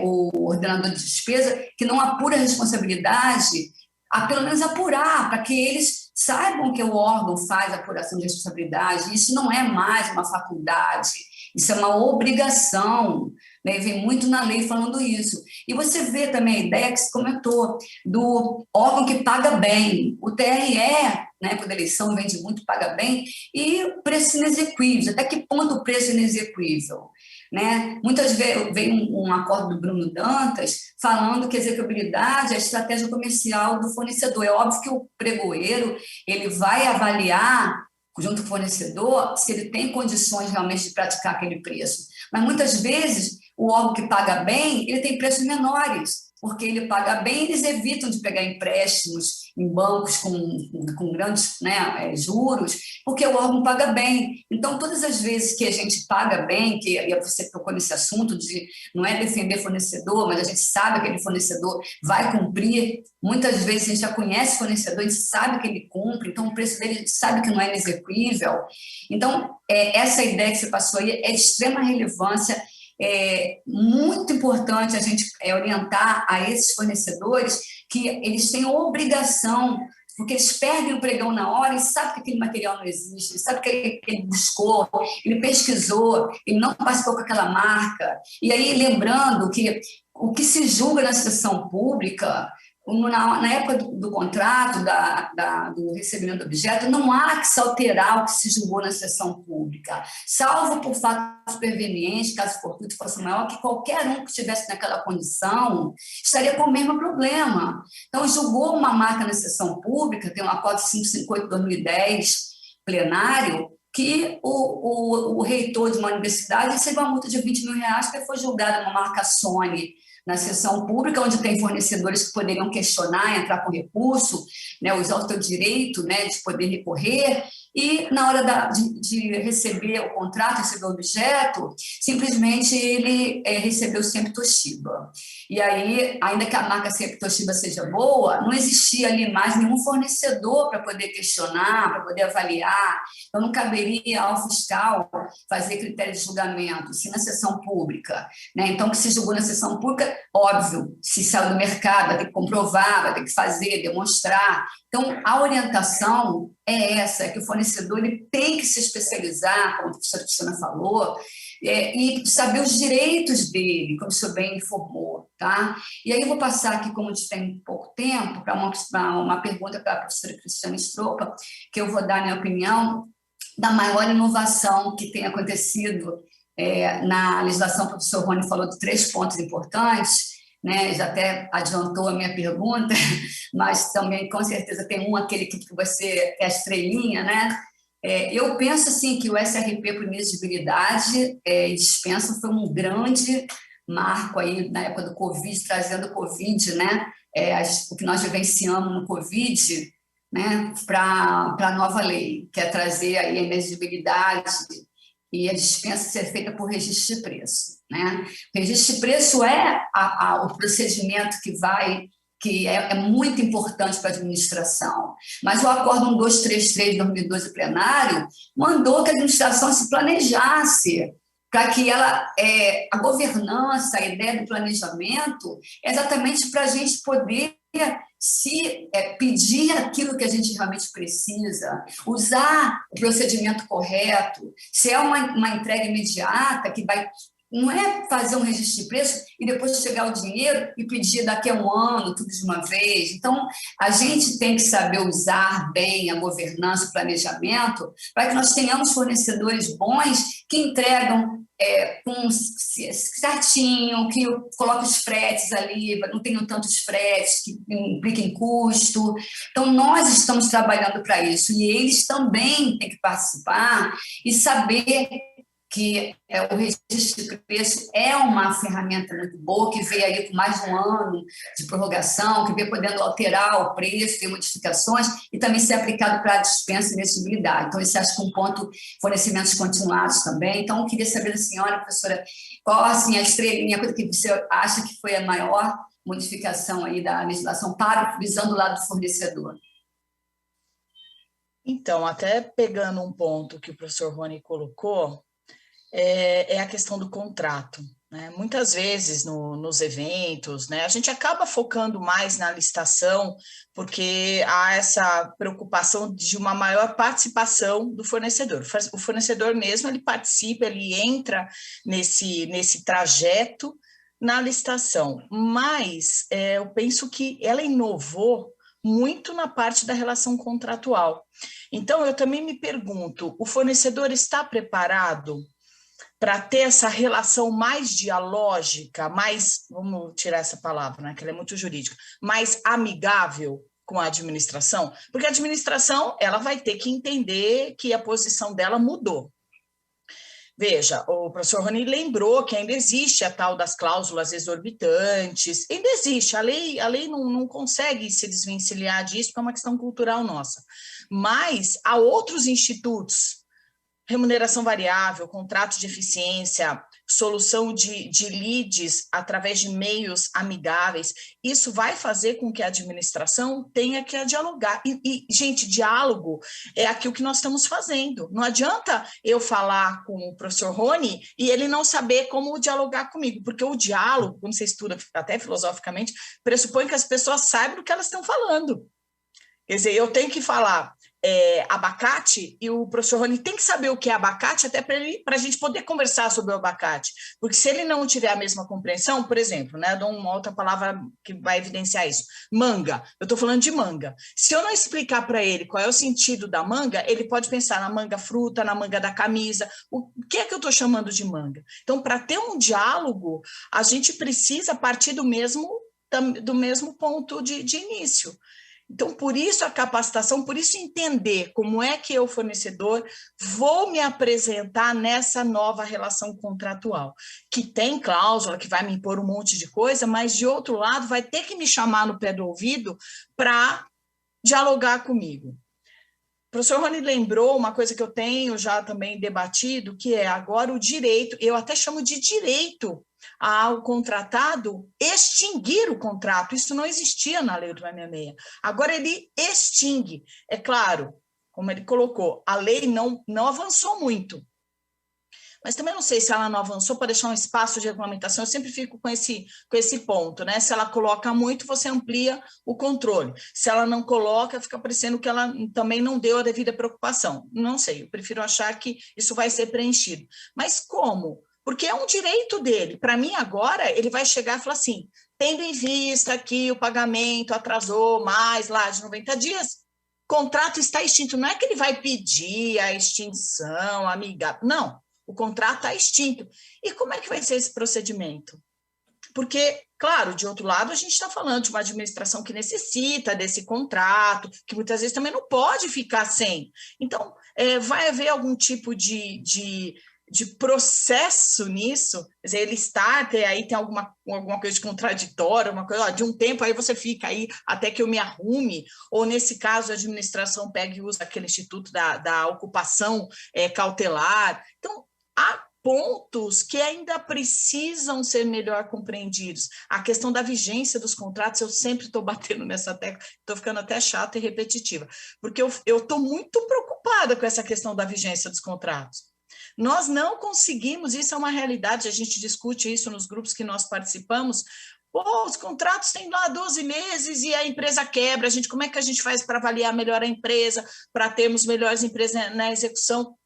o ordenador de despesa, que não apura a responsabilidade, a pelo menos apurar, para que eles saibam que o órgão faz a apuração de responsabilidade. Isso não é mais uma faculdade, isso é uma obrigação, né? Vem muito na lei falando isso. E você vê também a ideia que se comentou do órgão que paga bem. O TRE, né, quando a eleição vende muito, paga bem, e o preço inexequível. Até que ponto o preço é inexequível? Né? Muitas vezes vem um acordo do Bruno Dantas falando que a execuibilidade é a estratégia comercial do fornecedor. É óbvio que o pregoeiro ele vai avaliar junto com o fornecedor se ele tem condições realmente de praticar aquele preço. Mas muitas vezes o órgão que paga bem, ele tem preços menores, porque ele paga bem, eles evitam de pegar empréstimos em bancos com grandes, né, juros, porque o órgão paga bem. Então, todas as vezes que a gente paga bem, que você tocou nesse assunto de não é defender fornecedor, mas a gente sabe que aquele fornecedor vai cumprir, muitas vezes a gente já conhece o fornecedor, a gente sabe que ele cumpre, então o preço dele a gente sabe que não é inexequível. Então, essa ideia que você passou aí é de extrema relevância. é muito importante a gente orientar a esses fornecedores que eles têm obrigação, porque eles perdem o pregão na hora e sabem que aquele material não existe, sabe que ele buscou, ele pesquisou, ele não participou com aquela marca. E aí, lembrando que o que se julga na sessão pública, na época do contrato, do recebimento do objeto, não há que se alterar o que se julgou na sessão pública, salvo por fatos supervenientes, caso fortuito fosse maior, que qualquer um que estivesse naquela condição estaria com o mesmo problema. Então, julgou uma marca na sessão pública, tem um acordo 558/2010, plenário, que o reitor de uma universidade recebeu uma multa de R$20 mil porque foi julgada uma marca Sony na sessão pública, onde tem fornecedores que poderiam questionar, entrar com recurso, né, usar o seu direito, né, de poder recorrer, e na hora de receber o contrato, receber o objeto, simplesmente ele recebeu sempre Toshiba. E aí, ainda que a marca sempre Toshiba seja boa, não existia ali mais nenhum fornecedor para poder questionar, para poder avaliar. Então, não caberia ao fiscal fazer critério de julgamento, se na sessão pública, né? Então, o que se julgou na sessão pública, óbvio, se saiu do mercado, vai ter que comprovar, vai ter que fazer, demonstrar. Então, a orientação é essa, é que o fornecedor ele tem que se especializar, como a professora Cristina falou, e saber os direitos dele, como o senhor bem informou, tá? E aí eu vou passar aqui, como a gente tem pouco tempo, para uma pergunta para a professora Cristina Stroppa, que eu vou dar a minha opinião da maior inovação que tem acontecido na legislação. O professor Rony falou de 3 pontos importantes, né? Já até adiantou a minha pergunta, mas também, com certeza, tem aquele que você é a estrelinha, né? Eu penso assim, que o SRP por inexigibilidade e dispensa foi um grande marco aí na época do Covid, trazendo o Covid, né? O que nós vivenciamos no Covid, né? Para a nova lei, que é trazer aí a inexigibilidade e a dispensa ser feita por registro de preço, né? O registro de preço é o procedimento que é muito importante para a administração. Mas o Acordo 1233 de 2012 plenário mandou que a administração se planejasse para que a governança, a ideia do planejamento, é exatamente para a gente poder pedir aquilo que a gente realmente precisa, usar o procedimento correto, se é uma entrega imediata que vai... Não é fazer um registro de preço e depois chegar o dinheiro e pedir daqui a um ano, tudo de uma vez. Então, a gente tem que saber usar bem a governança, o planejamento, para que nós tenhamos fornecedores bons que entregam certinho, que colocam os fretes ali, não tenham tantos fretes que impliquem custo. Então, nós estamos trabalhando para isso e eles também têm que participar e saber que o registro de preço é uma ferramenta muito boa, que veio aí com mais de um ano de prorrogação, que veio podendo alterar o preço, ter modificações, e também ser aplicado para a dispensa e inexigibilidade. Então, esse acho que é um ponto, fornecimentos continuados também. Então, eu queria saber da senhora, professora, qual assim, a estrelinha, a coisa que você acha que foi a maior modificação aí da legislação visando o lado do fornecedor? Então, até pegando um ponto que o professor Rony colocou, é a questão do contrato, né? Muitas vezes nos eventos, né, a gente acaba focando mais na licitação porque há essa preocupação de uma maior participação do fornecedor. O fornecedor mesmo, ele participa, ele entra nesse trajeto na licitação, mas eu penso que ela inovou muito na parte da relação contratual. Então, eu também me pergunto, o fornecedor está preparado para ter essa relação mais dialógica, mais, vamos tirar essa palavra, né, que ela é muito jurídica, mais amigável com a administração? Porque a administração, ela vai ter que entender que a posição dela mudou. Veja, o professor Rony lembrou que ainda existe a tal das cláusulas exorbitantes, ainda existe, a lei não consegue se desvencilhar disso, porque é uma questão cultural nossa, mas há outros institutos remuneração variável, contrato de eficiência, solução de leads através de meios amigáveis, isso vai fazer com que a administração tenha que dialogar. Gente, diálogo é aquilo que nós estamos fazendo. Não adianta eu falar com o professor Rony e ele não saber como dialogar comigo, porque o diálogo, quando você estuda até filosoficamente, pressupõe que as pessoas saibam do que elas estão falando. Quer dizer, eu tenho que falar abacate e o professor Rony tem que saber o que é abacate até para a gente poder conversar sobre o abacate. Porque se ele não tiver a mesma compreensão, por exemplo, né, dou uma outra palavra que vai evidenciar isso, manga. Eu estou falando de manga. Se eu não explicar para ele qual é o sentido da manga, ele pode pensar na manga fruta, na manga da camisa. O que é que eu estou chamando de manga? Então, para ter um diálogo, a gente precisa partir do mesmo ponto de início. Então, por isso a capacitação, por isso entender como é que eu, fornecedor, vou me apresentar nessa nova relação contratual, que tem cláusula, que vai me impor um monte de coisa, mas, de outro lado, vai ter que me chamar no pé do ouvido para dialogar comigo. O professor Rony lembrou uma coisa que eu tenho já também debatido, que é agora o direito, eu até chamo de direito ao contratado extinguir o contrato. Isso não existia na lei do 666. Agora ele extingue. É claro, como ele colocou, a lei não avançou muito. Mas também não sei se ela não avançou para deixar um espaço de regulamentação. Eu sempre fico com esse ponto, né? Se ela coloca muito, você amplia o controle. Se ela não coloca, fica parecendo que ela também não deu a devida preocupação. Não sei, eu prefiro achar que isso vai ser preenchido. Mas como? Porque é um direito dele. Para mim, agora, ele vai chegar e falar assim, tendo em vista que o pagamento atrasou mais lá de 90 dias, o contrato está extinto. Não é que ele vai pedir a extinção, amigável. Não, o contrato está extinto. E como é que vai ser esse procedimento? Porque, claro, de outro lado, a gente está falando de uma administração que necessita desse contrato, que muitas vezes também não pode ficar sem. Então, vai haver algum tipo de processo nisso, quer dizer, ele está, aí tem alguma coisa de contraditório, uma coisa, de um tempo aí você fica aí até que eu me arrume, ou nesse caso a administração pega e usa aquele instituto da ocupação cautelar. Então, há pontos que ainda precisam ser melhor compreendidos. A questão da vigência dos contratos, eu sempre estou batendo nessa tecla, estou ficando até chata e repetitiva, porque eu estou muito preocupada com essa questão da vigência dos contratos. Nós não conseguimos, isso é uma realidade, a gente discute isso nos grupos que nós participamos. Pô, os contratos têm lá 12 meses e a empresa quebra, como é que a gente faz para avaliar melhor a empresa, para termos melhores empresas na execução?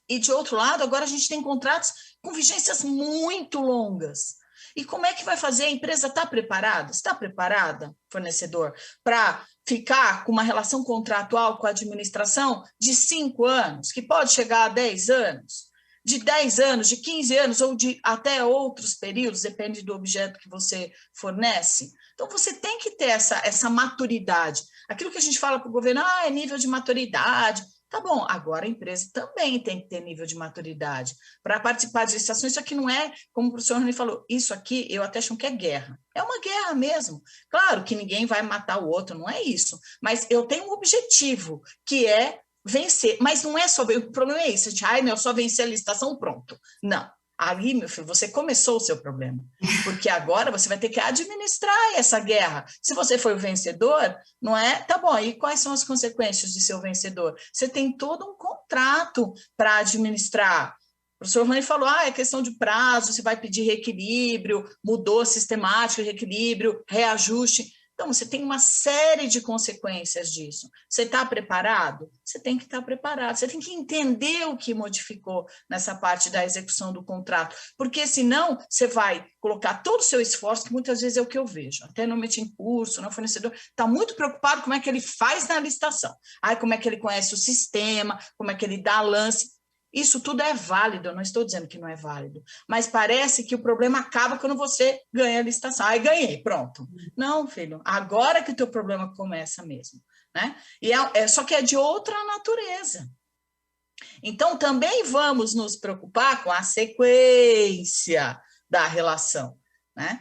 E, de outro lado, agora a gente tem contratos com vigências muito longas. E como é que vai fazer? A empresa está preparada? Está preparada, fornecedor, para ficar com uma relação contratual com a administração de 5 anos, que pode chegar a 10 anos, de 10 anos, de 15 anos, ou de até outros períodos, depende do objeto que você fornece? Então, você tem que ter essa maturidade. Aquilo que a gente fala para o governo, é nível de maturidade. Tá bom, agora a empresa também tem que ter nível de maturidade para participar de licitações. Isso aqui não é, como o professor Rony falou, isso aqui eu até chamo que é guerra. É uma guerra mesmo. Claro que ninguém vai matar o outro, não é isso. Mas eu tenho um objetivo, que é vencer. Mas não é só... O problema é isso, eu só vencer a licitação, pronto. Não. Ali, meu filho, você começou o seu problema, porque agora você vai ter que administrar essa guerra. Se você foi o vencedor, não é? Tá bom, e quais são as consequências de ser o vencedor? Você tem todo um contrato para administrar. O professor Rony falou, é questão de prazo, você vai pedir reequilíbrio, mudou a sistemática, reequilíbrio, reajuste. Então, você tem uma série de consequências disso. Você está preparado? Você tem que estar preparado. Você tem que entender o que modificou nessa parte da execução do contrato, porque senão você vai colocar todo o seu esforço, que muitas vezes é o que eu vejo, até no meeting curso, no fornecedor, está muito preocupado como é que ele faz na licitação. Como é que ele conhece o sistema, como é que ele dá lance. Isso tudo é válido, eu não estou dizendo que não é válido, mas parece que o problema acaba quando você ganha a licitação. Ganhei, pronto. Não, filho, agora que o teu problema começa mesmo, né? E só que é de outra natureza. Então, também vamos nos preocupar com a sequência da relação, né?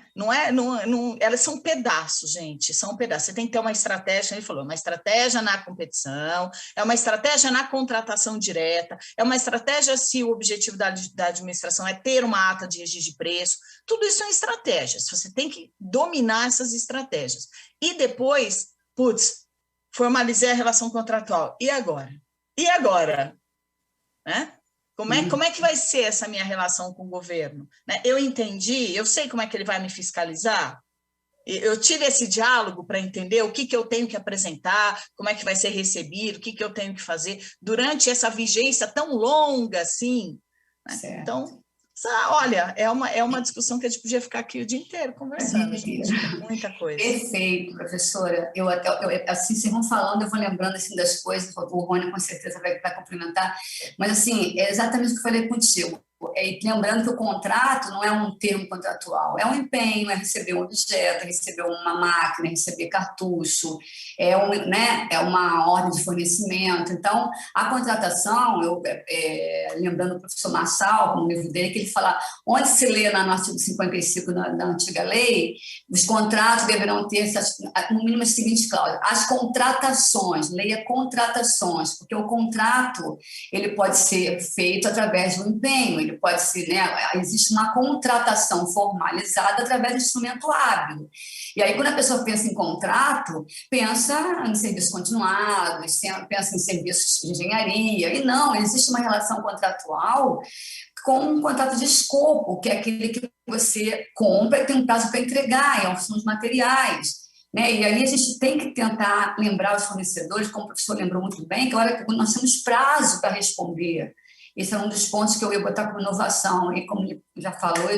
Elas são pedaços, gente, são pedaços. Você tem que ter uma estratégia, ele falou, uma estratégia na competição, é uma estratégia na contratação direta, é uma estratégia se o objetivo da administração é ter uma ata de registro de preço, tudo isso são estratégias, você tem que dominar essas estratégias. E depois, formalizei a relação contratual, e agora? E agora? Né? Como é que vai ser essa minha relação com o governo? Né? Eu entendi, eu sei como é que ele vai me fiscalizar, eu tive esse diálogo para entender o que eu tenho que apresentar, como é que vai ser recebido, o que eu tenho que fazer durante essa vigência tão longa assim. Né? Então, olha, é uma discussão que a gente podia ficar aqui o dia inteiro conversando, gente. Muita coisa. Perfeito, professora. Assim, vocês vão falando, eu vou lembrando assim, das coisas, o Rony com certeza vai complementar, mas assim, é exatamente o que eu falei contigo. Lembrando que o contrato não é um termo contratual, é um empenho, é receber um objeto, é receber uma máquina, é receber cartucho, é uma ordem de fornecimento. Então, a contratação, lembrando o professor Marçal, no livro dele, que ele fala, onde se lê no artigo 55 da antiga lei, os contratos deverão ter, no mínimo, as seguintes cláusulas: as contratações, leia contratações, porque o contrato ele pode ser feito através do empenho, ele pode ser, existe uma contratação formalizada através do instrumento hábil. E aí, quando a pessoa pensa em contrato, pensa em serviços continuados, pensa em serviços de engenharia, e não, existe uma relação contratual com um contrato de escopo, que é aquele que você compra e tem um prazo para entregar, são os materiais. Né? E aí a gente tem que tentar lembrar os fornecedores, como o professor lembrou muito bem, que olha, nós temos prazo para responder. Esse é um dos pontos que eu ia botar como inovação, e como ele já falou,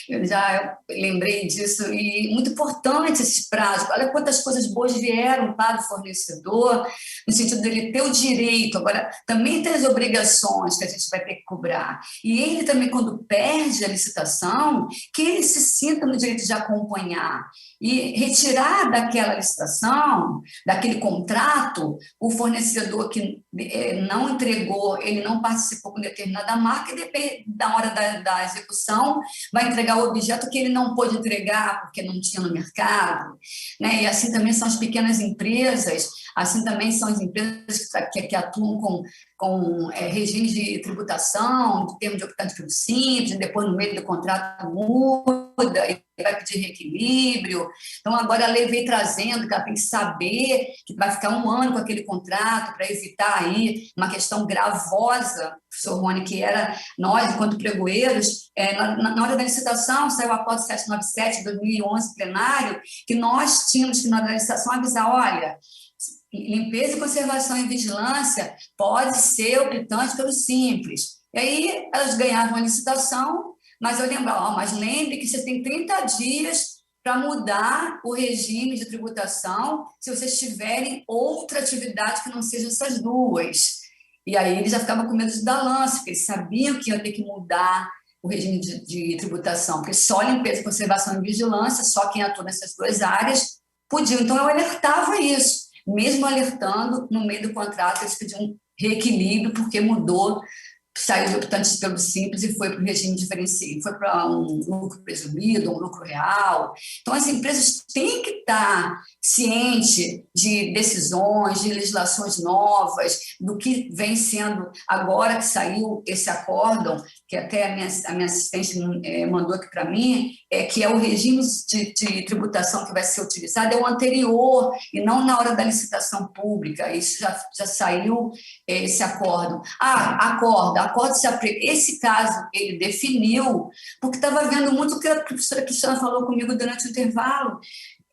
eu já lembrei disso, e muito importante esse prazo. Olha quantas coisas boas vieram para o fornecedor, no sentido dele ter o direito, agora também tem as obrigações que a gente vai ter que cobrar. E ele também, quando perde a licitação, que ele se sinta no direito de acompanhar e retirar daquela licitação, daquele contrato, o fornecedor que não entregou, ele não participou com determinada marca, e depois, da hora da execução, vai entregar o objeto que ele não pôde entregar porque não tinha no mercado. Né? E assim também são as pequenas empresas, assim também são as empresas que atuam com regimes de tributação, de termo de optante pelo simples, depois no meio do contrato muda e vai pedir reequilíbrio. Então, agora a lei veio trazendo que ela tem que saber que vai ficar 1 ano com aquele contrato para evitar aí uma questão gravosa, professor Rony, que era nós, enquanto pregoeiros, na hora da licitação, saiu o acordo 797 de 2011, plenário, que nós tínhamos que, na hora da licitação, avisar, olha, limpeza e conservação e vigilância pode ser optante pelo simples. E aí elas ganhavam a licitação, mas eu lembrava, mas lembre que você tem 30 dias para mudar o regime de tributação se vocês tiverem outra atividade que não seja essas duas. E aí eles já ficavam com medo de dar lance, porque eles sabiam que ia ter que mudar o regime de tributação, porque só limpeza, conservação e vigilância, só quem atua nessas 2 áreas podia. Então eu alertava isso. Mesmo alertando, no meio do contrato, eles pediam reequilíbrio, porque mudou, saiu de optantes pelo simples e foi para o regime diferenciado, foi para um lucro presumido, um lucro real. Então, as empresas têm que estar cientes de decisões, de legislações novas, do que vem sendo, agora que saiu esse acórdão, que até a minha assistente mandou aqui para mim, que é o regime de tributação que vai ser utilizado, é o anterior, e não na hora da licitação pública. Isso já saiu, esse acórdão. Acórdão se aplica. Esse caso ele definiu, porque estava vendo muito o que a professora Cristiana falou comigo durante o intervalo.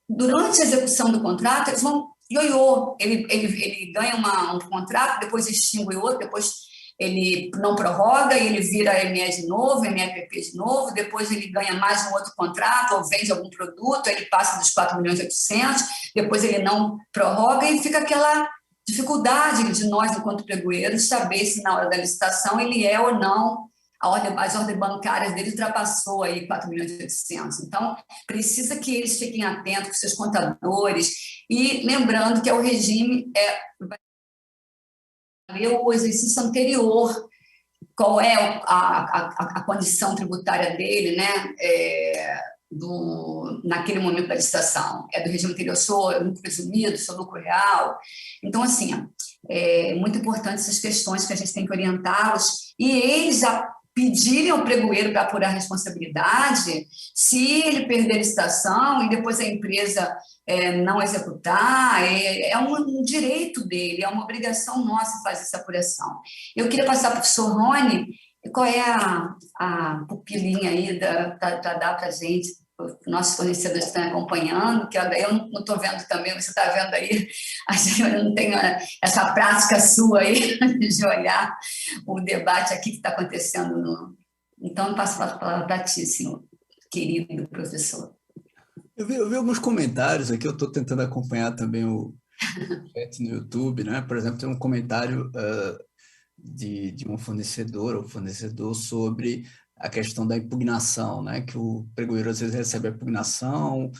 Durante a execução do contrato, eles vão ioiô. Ele ganha um contrato, depois extingue outro, depois ele não prorroga e ele vira ME de novo, MEPP de novo, depois ele ganha mais um outro contrato ou vende algum produto, ele passa dos 4.800.000, depois ele não prorroga e fica aquela dificuldade de nós, enquanto pregoeiros, saber se na hora da licitação ele é ou não, as ordens bancárias dele ultrapassou aí 4.800.000. Então, precisa que eles fiquem atentos com seus contadores e lembrando que é o regime, o exercício anterior, qual é a condição tributária dele, né? naquele momento da licitação. É do regime anterior, sou lucro presumido, sou lucro real. Então, assim, é muito importante essas questões que a gente tem que orientá-los e eles já pedirem ao pregoeiro para apurar a responsabilidade se ele perder a licitação e depois a empresa não executar. É um direito dele, é uma obrigação nossa fazer essa apuração. Eu queria passar para o professor Rony, qual é a pupilinha aí para dar para a gente, nossos fornecedores estão acompanhando, que eu não estou vendo também, você está vendo aí, eu não tenho essa prática sua aí de olhar o debate aqui que está acontecendo. Então, eu passo a palavra para ti, senhor, querido professor. Eu vi alguns comentários aqui, eu estou tentando acompanhar também o chat no YouTube, né? Por exemplo, tem um comentário de uma fornecedora ou fornecedor sobre a questão da impugnação, né? Que o pregoeiro às vezes recebe a impugnação,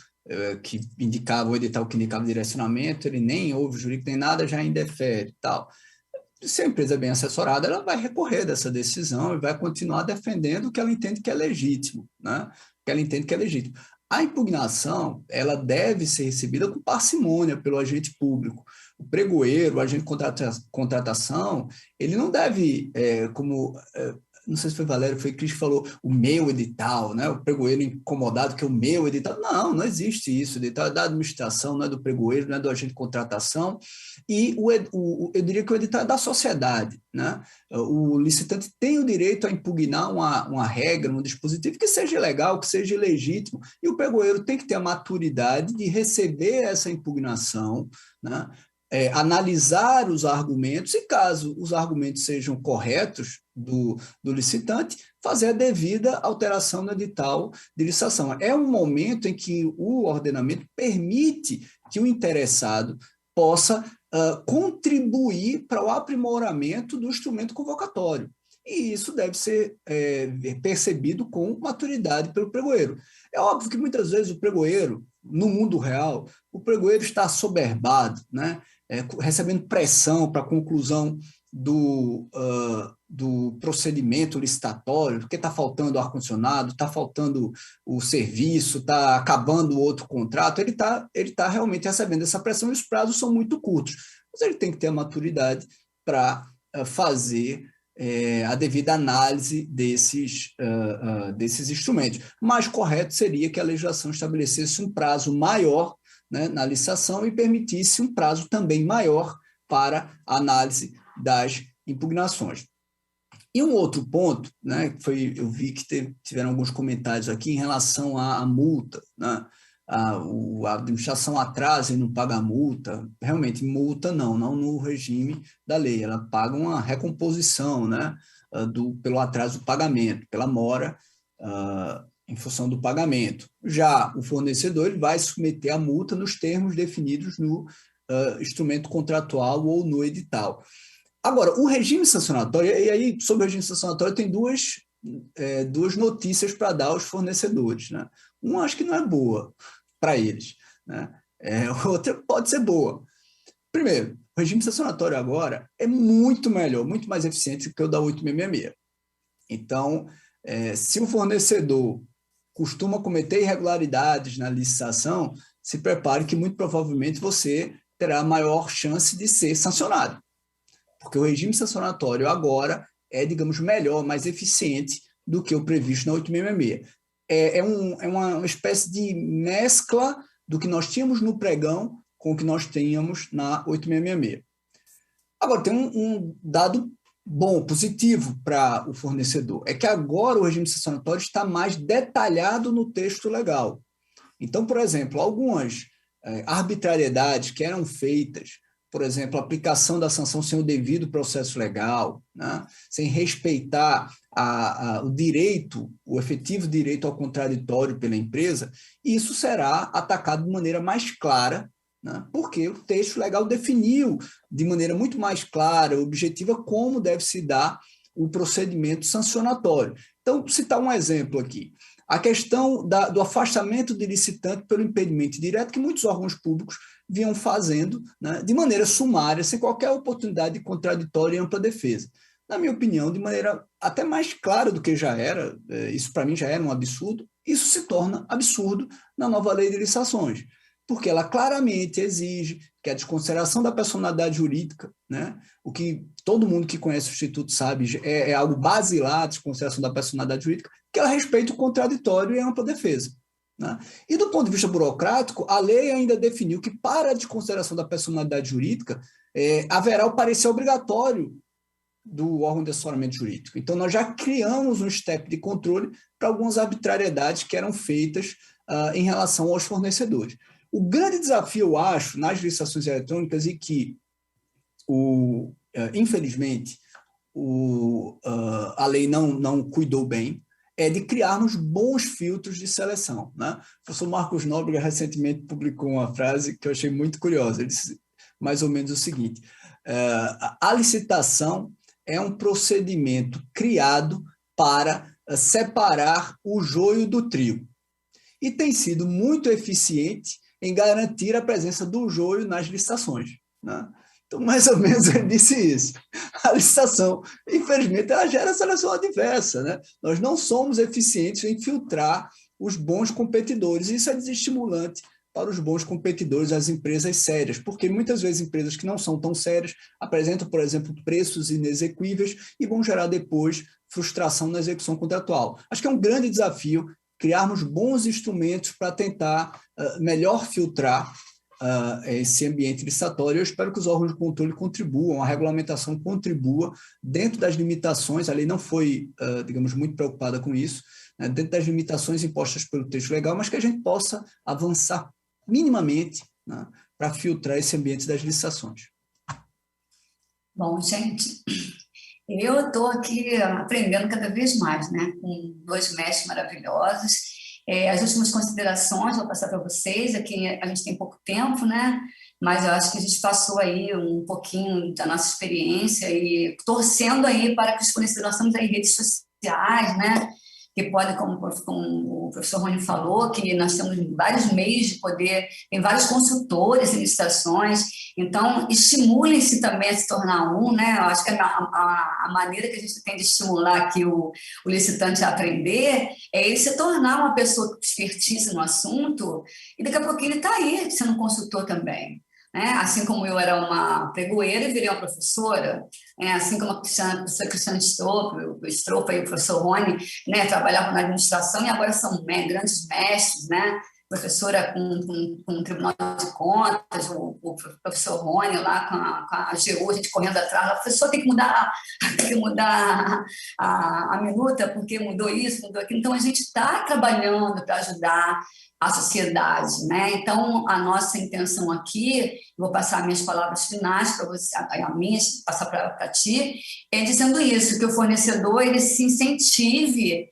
que indicava o edital, que indicava o direcionamento, ele nem ouve o jurídico, nem nada, já indefere e tal. Se a empresa é bem assessorada, ela vai recorrer dessa decisão e vai continuar defendendo o que ela entende que é legítimo, né? O que ela entende que é legítimo. A impugnação, ela deve ser recebida com parcimônia pelo agente público. O pregoeiro, o agente de contratação, ele não deve, não sei se foi Valério, foi Cris que falou, o meu edital, né? O pregoeiro incomodado que é o meu edital. Não existe isso. O edital é da administração, não é do pregoeiro, não é do agente de contratação. E eu diria que o edital é da sociedade, né? O licitante tem o direito a impugnar uma regra, um dispositivo que seja legal, que seja legítimo, e o pregoeiro tem que ter a maturidade de receber essa impugnação, né? Analisar os argumentos e, caso os argumentos sejam corretos do licitante, fazer a devida alteração no edital de licitação. É um momento em que o ordenamento permite que o interessado possa contribuir para o aprimoramento do instrumento convocatório. E isso deve ser percebido com maturidade pelo pregoeiro. É óbvio que muitas vezes o pregoeiro, no mundo real, o pregoeiro está assoberbado, né? Recebendo pressão para a conclusão do procedimento licitatório, porque está faltando ar-condicionado, está faltando o serviço, está acabando o outro contrato, ele tá realmente recebendo essa pressão e os prazos são muito curtos. Mas ele tem que ter a maturidade para fazer a devida análise desses instrumentos. Mais correto seria que a legislação estabelecesse um prazo maior, né, na licitação e permitisse um prazo também maior para a análise das impugnações. E um outro ponto, né, eu vi que tiveram alguns comentários aqui em relação à multa, né? A administração atrasa e não paga a multa. Realmente, multa não no regime da lei, ela paga uma recomposição, né, pelo atraso do pagamento, pela mora, em função do pagamento. Já o fornecedor ele vai submeter a multa nos termos definidos no instrumento contratual ou no edital. Agora, o regime sancionatório, e aí sobre o regime sancionatório tem duas notícias para dar aos fornecedores, né? Uma acho que não é boa para eles, né? Outra pode ser boa. Primeiro, o regime sancionatório agora é muito melhor, muito mais eficiente que o da 8666. Então, se o fornecedor costuma cometer irregularidades na licitação, se prepare que muito provavelmente você terá maior chance de ser sancionado. Porque o regime sancionatório agora é, digamos, melhor, mais eficiente do que o previsto na 8666. É uma espécie de mescla do que nós tínhamos no pregão com o que nós tínhamos na 8666. Agora, tem um dado bom, positivo para o fornecedor, é que agora o regime sancionatório está mais detalhado no texto legal. Então, por exemplo, algumas arbitrariedades que eram feitas, por exemplo, a aplicação da sanção sem o devido processo legal, né, sem respeitar o direito, o efetivo direito ao contraditório pela empresa, isso será atacado de maneira mais clara, né, porque o texto legal definiu de maneira muito mais clara, objetiva, como deve se dar o procedimento sancionatório. Então, citar um exemplo aqui. A questão do afastamento de licitante pelo impedimento direto que muitos órgãos públicos vinham fazendo, né, de maneira sumária, sem qualquer oportunidade de contraditório e ampla defesa. na minha opinião, de maneira até mais clara do que já era, isso para mim já era um absurdo, isso se torna absurdo na nova lei de licitações, porque ela claramente exige que a desconsideração da personalidade jurídica, né, o que todo mundo que conhece o Instituto sabe, é algo basilar, a desconsideração da personalidade jurídica, que ela respeita o contraditório e a ampla defesa. Né? E do ponto de vista burocrático, a lei ainda definiu que para a desconsideração da personalidade jurídica haverá o parecer obrigatório do órgão de assessoramento jurídico. Então, nós já criamos um step de controle para algumas arbitrariedades que eram feitas em relação aos fornecedores. O grande desafio, eu acho, nas licitações eletrônicas, e que, infelizmente, a lei não cuidou bem, é de criarmos bons filtros de seleção. Né? O professor Marcos Nóbrega recentemente publicou uma frase que eu achei muito curiosa. Ele disse mais ou menos o seguinte: a licitação é um procedimento criado para separar o joio do trigo e tem sido muito eficiente em garantir a presença do joio nas licitações. Né? Então, mais ou menos, ele disse isso. A licitação, infelizmente, ela gera seleção adversa. Né? Nós não somos eficientes em filtrar os bons competidores, e isso é desestimulante para os bons competidores, as empresas sérias, porque muitas vezes empresas que não são tão sérias apresentam, por exemplo, preços inexequíveis e vão gerar depois frustração na execução contratual. Acho que é um grande desafio criarmos bons instrumentos para tentar melhor filtrar esse ambiente licitatório. Eu espero que os órgãos de controle contribuam, a regulamentação contribua dentro das limitações. A lei não foi, digamos, muito preocupada com isso, né, dentro das limitações impostas pelo texto legal, mas que a gente possa avançar minimamente, né, para filtrar esse ambiente das licitações. Bom, gente, eu estou aqui aprendendo cada vez mais, né, com dois mestres maravilhosos. As últimas considerações vou passar para vocês. Aqui a gente tem pouco tempo, né, mas eu acho que a gente passou aí um pouquinho da nossa experiência e torcendo aí para que os fornecedores, nós estamos aí em redes sociais, né, que podem, como o professor Rony falou, que nós temos vários meios de poder, tem vários consultores em licitações, então estimulem-se também a se tornar um, né? Eu acho que a maneira que a gente tem de estimular aqui o licitante a aprender é ele se tornar uma pessoa com expertise no assunto, e daqui a pouquinho ele está aí sendo consultor também. Né? Assim como eu era uma pregoeira e virei uma professora, assim como a professora Cristiana Stropa e o professor Rony, né, trabalhavam na administração e agora são grandes mestres, né? Professora com o Tribunal de Contas, o professor Rony lá com a AGU, a gente correndo atrás, a professora tem que mudar a minuta, porque mudou isso, mudou aquilo. Então, a gente está trabalhando para ajudar a sociedade, né? Então, a nossa intenção aqui, vou passar minhas palavras finais para você, a minha, passar para ti, é dizendo isso, que o fornecedor ele se incentive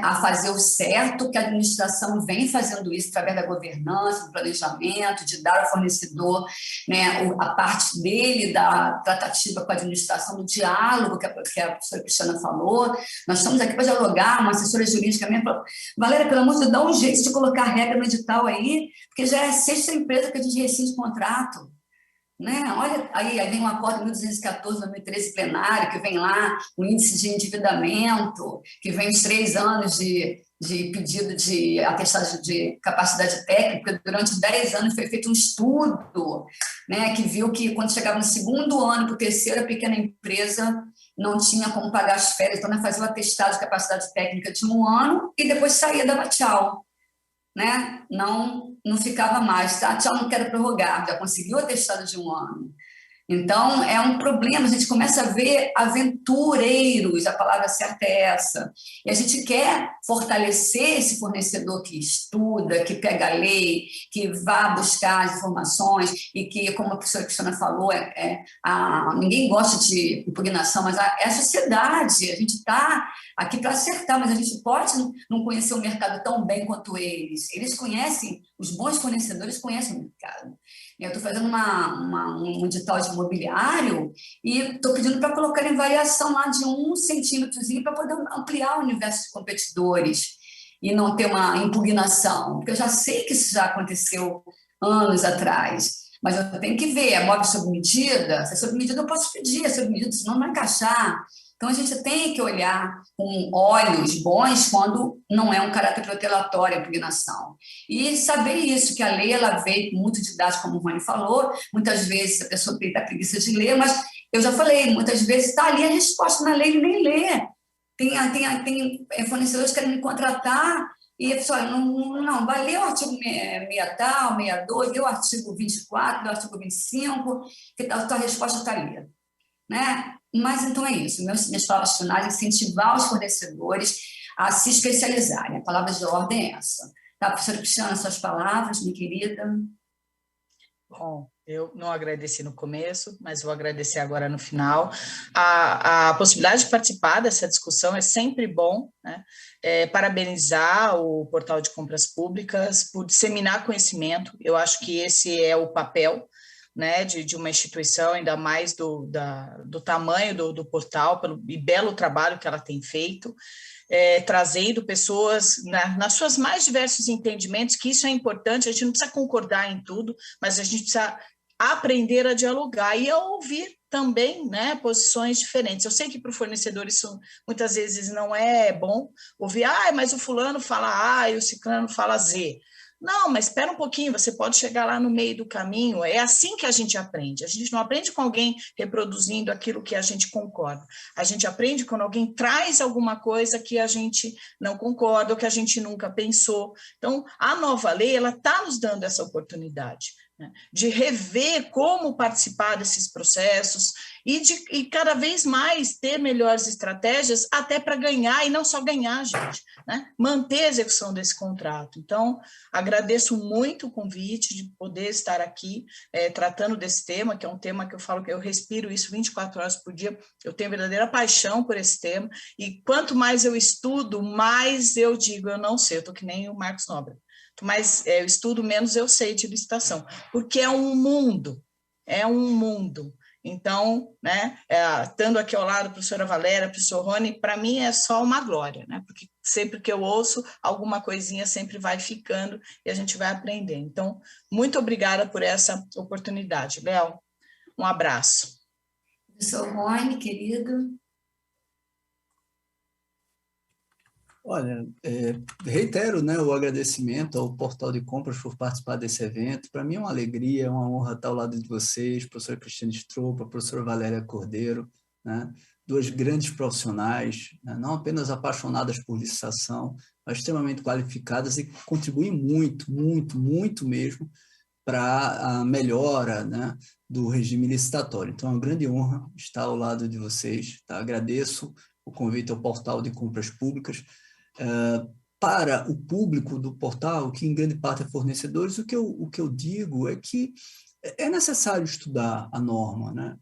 a fazer o certo, que a administração vem fazendo isso através da governança, do planejamento, de dar ao fornecedor, né, a parte dele da tratativa com a administração, do diálogo que a professora Cristiana falou. Nós estamos aqui para dialogar, uma assessora jurídica mesmo falou: Valéria, pelo amor de Deus, dá um jeito de colocar regra no edital aí, porque já é a sexta empresa que a gente rescinde contrato. Né? Olha, aí vem um acordo 1214, 2013 plenário, que vem lá o índice de endividamento, que vem os 3 anos de pedido de atestado de capacidade técnica. Durante 10 anos foi feito um estudo, né, que viu que quando chegava no segundo ano para o terceiro, a pequena empresa não tinha como pagar as férias, então ela fazia o atestado de capacidade técnica de 1 ano e depois saía, dava tchau. Né? Não ficava mais, tá? Tchau, não quero prorrogar, já conseguiu o atestado de 1 ano. Então, é um problema, a gente começa a ver aventureiros, a palavra certa é essa, e a gente quer fortalecer esse fornecedor que estuda, que pega a lei, que vá buscar as informações, e que, como a professora Cristiana falou, ninguém gosta de impugnação, mas é a sociedade, a gente está aqui para acertar, mas a gente pode não conhecer o mercado tão bem quanto eles conhecem, os bons fornecedores conhecem o mercado. Eu estou fazendo um edital de imobiliário e estou pedindo para colocar em variação lá de 1 centímetrozinho para poder ampliar o universo de competidores e não ter uma impugnação, porque eu já sei que isso já aconteceu anos atrás. mas eu tenho que ver, é móvel sob medida? Se é sob medida, eu posso pedir, é sob medida, senão não vai encaixar. Então, a gente tem que olhar com olhos bons quando não é um caráter protelatório a impugnação. E saber isso, que a lei ela veio muito didática, como o Rony falou, muitas vezes a pessoa tem a preguiça de ler, mas eu já falei, muitas vezes está ali a resposta na lei e nem lê. Tem fornecedores que querem me contratar e a pessoa, não, vai ler o artigo 6 tal, 62, lê o artigo 24, lê o artigo 25, que a tua resposta está ali. Né? Mas então é isso, minhas palavras finais, incentivar os fornecedores a se especializarem. A palavra de ordem é essa. Tá, professora Cristiana, suas palavras, minha querida. Bom, eu não agradeci no começo, mas vou agradecer agora no final. A possibilidade de participar dessa discussão é sempre bom, né? Parabenizar o Portal de Compras Públicas por disseminar conhecimento. Eu acho que esse é o papel, né, de uma instituição, ainda mais do tamanho do portal, pelo e belo trabalho que ela tem feito, trazendo pessoas nas suas mais diversos entendimentos, que isso é importante, a gente não precisa concordar em tudo, mas a gente precisa aprender a dialogar e a ouvir também, né, posições diferentes. Eu sei que para o fornecedor isso muitas vezes não é bom ouvir, mas o fulano fala A e o ciclano fala Z. Não, mas espera um pouquinho, você pode chegar lá no meio do caminho. É assim que a gente aprende. A gente não aprende com alguém reproduzindo aquilo que a gente concorda. A gente aprende quando alguém traz alguma coisa que a gente não concorda ou que a gente nunca pensou. Então, a nova lei, ela está nos dando essa oportunidade, né, de rever como participar desses processos e cada vez mais ter melhores estratégias até para ganhar, e não só ganhar, gente, né, manter a execução desse contrato. Então, agradeço muito o convite de poder estar aqui tratando desse tema, que é um tema que eu falo que eu respiro isso 24 horas por dia, eu tenho verdadeira paixão por esse tema, e quanto mais eu estudo, mais eu digo, eu não sei, eu estou que nem o Marcos Nobre, mas eu estudo, menos eu sei de licitação, porque é um mundo. Então, né, estando aqui ao lado da professora Valéria, professor Rony, para mim é só uma glória, né, porque sempre que eu ouço, alguma coisinha sempre vai ficando e a gente vai aprendendo. Então, muito obrigada por essa oportunidade. Léo, um abraço. Professor Rony, querido. Olha, reitero, né, o agradecimento ao Portal de Compras por participar desse evento. Para mim é uma alegria, é uma honra estar ao lado de vocês, professora Cristiane Stropa, professora Valéria Cordeiro, né, duas grandes profissionais, né, não apenas apaixonadas por licitação, mas extremamente qualificadas e contribuem muito, muito, muito mesmo para a melhora, né, do regime licitatório. Então é uma grande honra estar ao lado de vocês. Tá? Agradeço o convite ao Portal de Compras Públicas. Para o público do portal, que em grande parte é fornecedores, o que eu digo é que é necessário estudar a norma, né?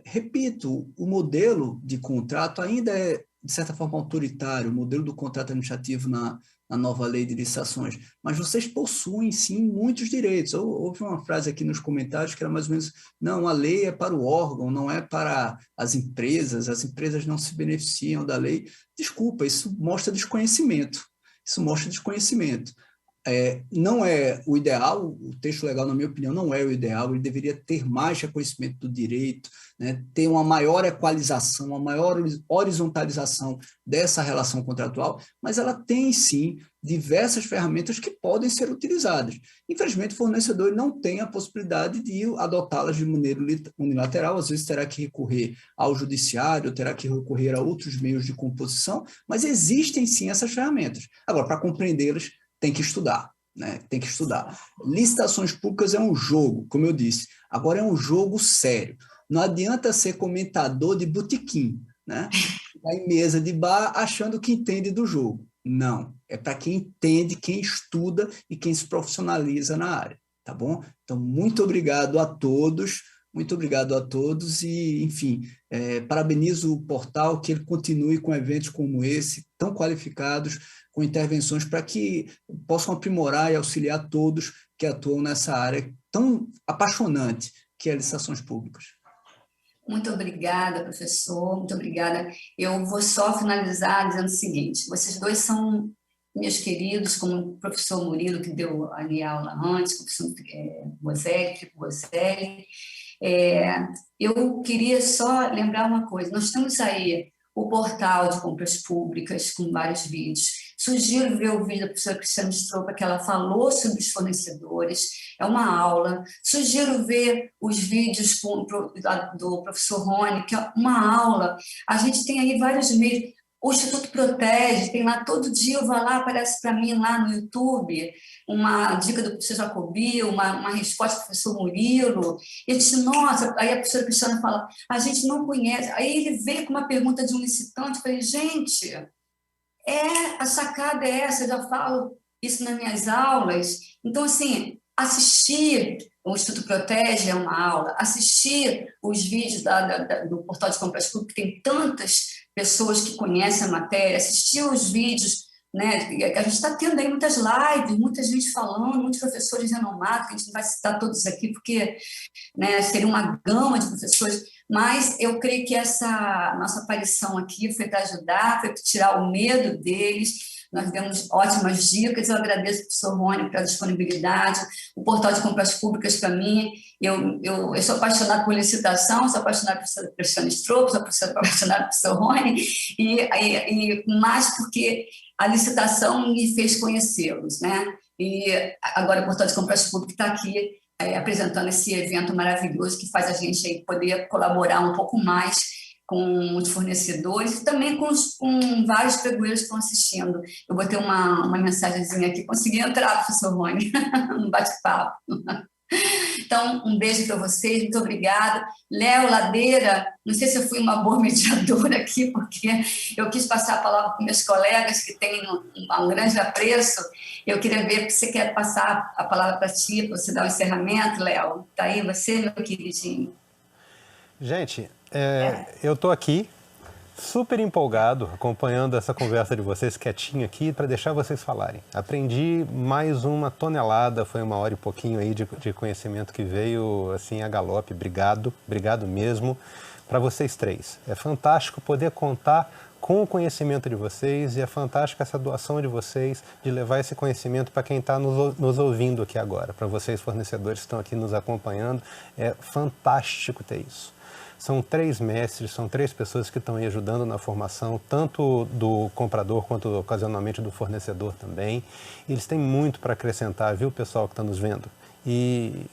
Repito, o modelo de contrato ainda é, de certa forma, autoritário, o modelo do contrato administrativo na nova lei de licitações, mas vocês possuem, sim, muitos direitos. Houve uma frase aqui nos comentários que era mais ou menos, não, a lei é para o órgão, não é para as empresas não se beneficiam da lei. Desculpa, isso mostra desconhecimento. Não é o ideal, o texto legal, na minha opinião, não é o ideal, ele deveria ter mais reconhecimento do direito, né, ter uma maior equalização, uma maior horizontalização dessa relação contratual, mas ela tem, sim, diversas ferramentas que podem ser utilizadas. Infelizmente, o fornecedor não tem a possibilidade de adotá-las de maneira unilateral, às vezes terá que recorrer ao judiciário, terá que recorrer a outros meios de composição, mas existem, sim, essas ferramentas. Agora, para compreendê-las, tem que estudar, né? Tem que estudar. Licitações públicas é um jogo, como eu disse. Agora é um jogo sério. Não adianta ser comentador de botequim, né? Ficar em mesa de bar achando que entende do jogo. Não. É para quem entende, quem estuda e quem se profissionaliza na área, tá bom? Então, muito obrigado a todos. Muito obrigado a todos e, enfim, parabenizo o portal, que ele continue com eventos como esse, tão qualificados, com intervenções para que possam aprimorar e auxiliar todos que atuam nessa área tão apaixonante que é licitações públicas. Muito obrigada, professor, muito obrigada. Eu vou só finalizar dizendo o seguinte, vocês dois são meus queridos, como o professor Murilo, que deu ali aula antes, o professor Bozelli. Eu queria só lembrar uma coisa, nós temos aí o portal de compras públicas com vários vídeos. Sugiro ver o vídeo da professora Cristiana Stropa, que ela falou sobre os fornecedores, é uma aula. Sugiro ver os vídeos do professor Rony, que é uma aula. A gente tem aí vários meios. O Instituto Protege, tem lá, todo dia eu vou lá, aparece para mim lá no YouTube, uma dica do professor Jacobi, uma resposta do professor Murilo, e eu disse, nossa, aí a professora Cristiana fala, a gente não conhece, aí ele veio com uma pergunta de um licitante, eu falei, gente, a sacada é essa, eu já falo isso nas minhas aulas, então assim, assistir o Instituto Protege é uma aula, assistir os vídeos do Portal de Compras Públicas, que tem tantas pessoas que conhecem a matéria, assistir os vídeos, né? A gente está tendo aí muitas lives, muita gente falando, muitos professores renomados, que a gente não vai citar todos aqui, porque, né, seria uma gama de professores, mas eu creio que essa nossa aparição aqui foi para ajudar, foi para tirar o medo deles. Nós demos ótimas dicas, eu agradeço ao professor Rony pela disponibilidade, o Portal de Compras Públicas para mim, eu sou apaixonada por licitação, sou apaixonada por Cristiana Stropa, sou apaixonada por professor Rony, e mais porque a licitação me fez conhecê-los, né? E agora o Portal de Compras Públicas está aqui apresentando esse evento maravilhoso que faz a gente aí poder colaborar um pouco mais com os fornecedores e também com vários pregoeiros que estão assistindo. Eu botei uma mensagenzinha aqui, consegui entrar, professor Rony, no bate-papo. Então, um beijo para vocês, muito obrigada. Léo, Ladeira, não sei se eu fui uma boa mediadora aqui, porque eu quis passar a palavra para meus colegas que têm um grande apreço. Eu queria ver se você quer passar a palavra para ti, para você dar o encerramento, Léo. Está aí você, meu queridinho? Gente, eu estou aqui super empolgado, acompanhando essa conversa de vocês quietinho aqui para deixar vocês falarem. Aprendi mais uma tonelada, foi 1h e pouquinho aí de conhecimento que veio assim a galope. Obrigado mesmo para vocês três. É fantástico poder contar com o conhecimento de vocês e é fantástica essa doação de vocês de levar esse conhecimento para quem está nos ouvindo aqui agora. Para vocês fornecedores que estão aqui nos acompanhando, é fantástico ter isso. São 3 mestres, são 3 pessoas que estão aí ajudando na formação, tanto do comprador quanto ocasionalmente do fornecedor também. Eles têm muito para acrescentar, viu, pessoal que está nos vendo? E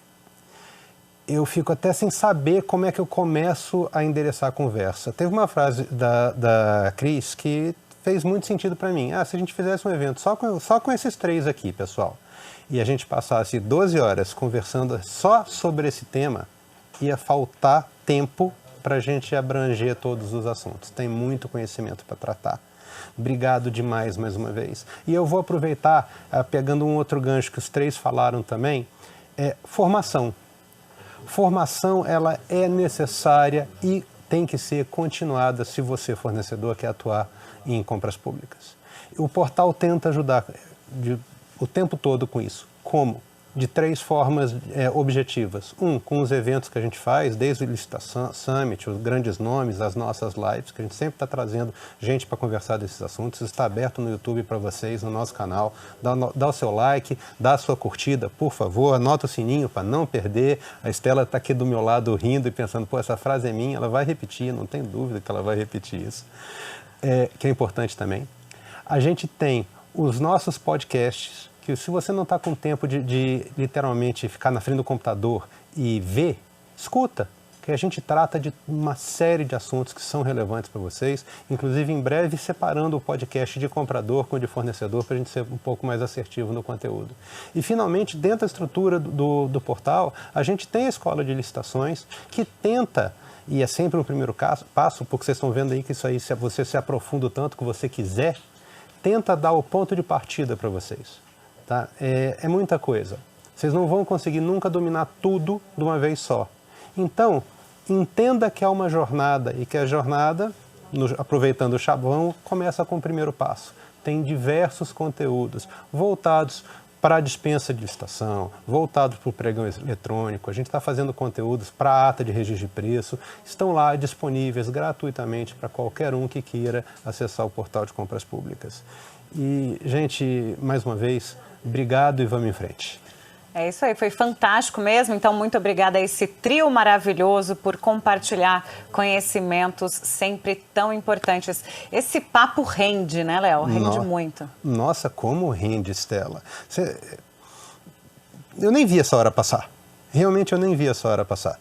eu fico até sem saber como é que eu começo a endereçar a conversa. Teve uma frase da Cris que fez muito sentido para mim. Se a gente fizesse um evento só com esses 3 aqui, pessoal, e a gente passasse 12 horas conversando só sobre esse tema, ia faltar tempo para a gente abranger todos os assuntos. Tem muito conhecimento para tratar. Obrigado demais mais uma vez. E eu vou aproveitar, pegando um outro gancho que os 3 falaram também, formação. Formação, ela é necessária e tem que ser continuada se você, fornecedor, quer atuar em compras públicas. O portal tenta ajudar o tempo todo com isso. Como? De 3 formas objetivas. Com os eventos que a gente faz, desde o Licitação Summit, os grandes nomes, as nossas lives, que a gente sempre está trazendo gente para conversar desses assuntos. Está aberto no YouTube para vocês, no nosso canal. Dá o seu like, dá a sua curtida, por favor. Anota o sininho para não perder. A Estela está aqui do meu lado rindo e pensando, pô, essa frase é minha, ela vai repetir, não tem dúvida que ela vai repetir isso. Que é importante também. A gente tem os nossos podcasts, que se você não está com tempo de literalmente ficar na frente do computador e ver, escuta, que a gente trata de uma série de assuntos que são relevantes para vocês, inclusive em breve separando o podcast de comprador com o de fornecedor para a gente ser um pouco mais assertivo no conteúdo. E finalmente, dentro da estrutura do portal, a gente tem a escola de licitações que tenta, e é sempre um primeiro passo, porque vocês estão vendo aí que isso aí, se você se aprofunda o tanto que você quiser, tenta dar o ponto de partida para vocês. Tá? É muita coisa. Vocês não vão conseguir nunca dominar tudo de uma vez só. Então, entenda que é uma jornada e que a jornada, aproveitando o chavão, começa com o primeiro passo. Tem diversos conteúdos voltados para dispensa de licitação, voltado para o pregão eletrônico. A gente está fazendo conteúdos para a ata de registro de preço. Estão lá disponíveis gratuitamente para qualquer um que queira acessar o portal de compras públicas. E, gente, mais uma vez, obrigado e vamos em frente. É isso aí, foi fantástico mesmo. Então, muito obrigada a esse trio maravilhoso por compartilhar conhecimentos sempre tão importantes. Esse papo rende, né, Léo? Rende muito. Nossa, como rende, Estela. Eu nem vi essa hora passar. Realmente eu nem vi essa hora passar.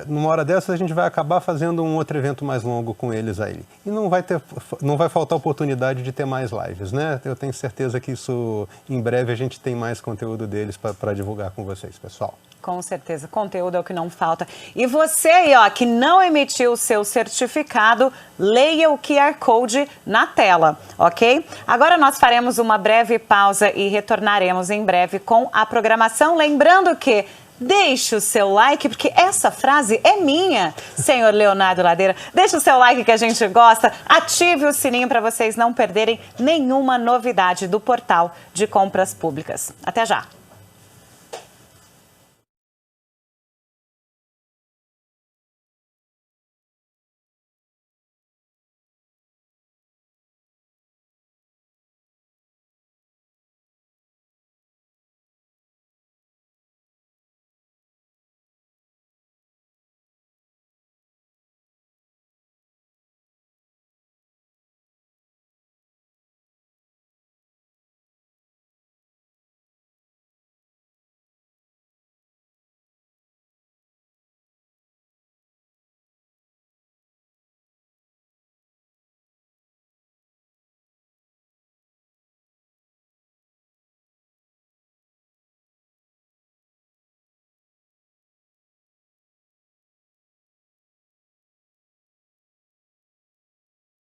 Numa hora dessas a gente vai acabar fazendo um outro evento mais longo com eles aí. E não vai faltar oportunidade de ter mais lives, né? Eu tenho certeza que isso, em breve, a gente tem mais conteúdo deles para divulgar com vocês, pessoal. Com certeza, conteúdo é o que não falta. E você aí, ó, que não emitiu o seu certificado, leia o QR Code na tela, ok? Agora nós faremos uma breve pausa e retornaremos em breve com a programação. Lembrando que deixe o seu like, porque essa frase é minha, senhor Leonardo Ladeira. Deixe o seu like que a gente gosta, ative o sininho para vocês não perderem nenhuma novidade do portal de compras públicas. Até já!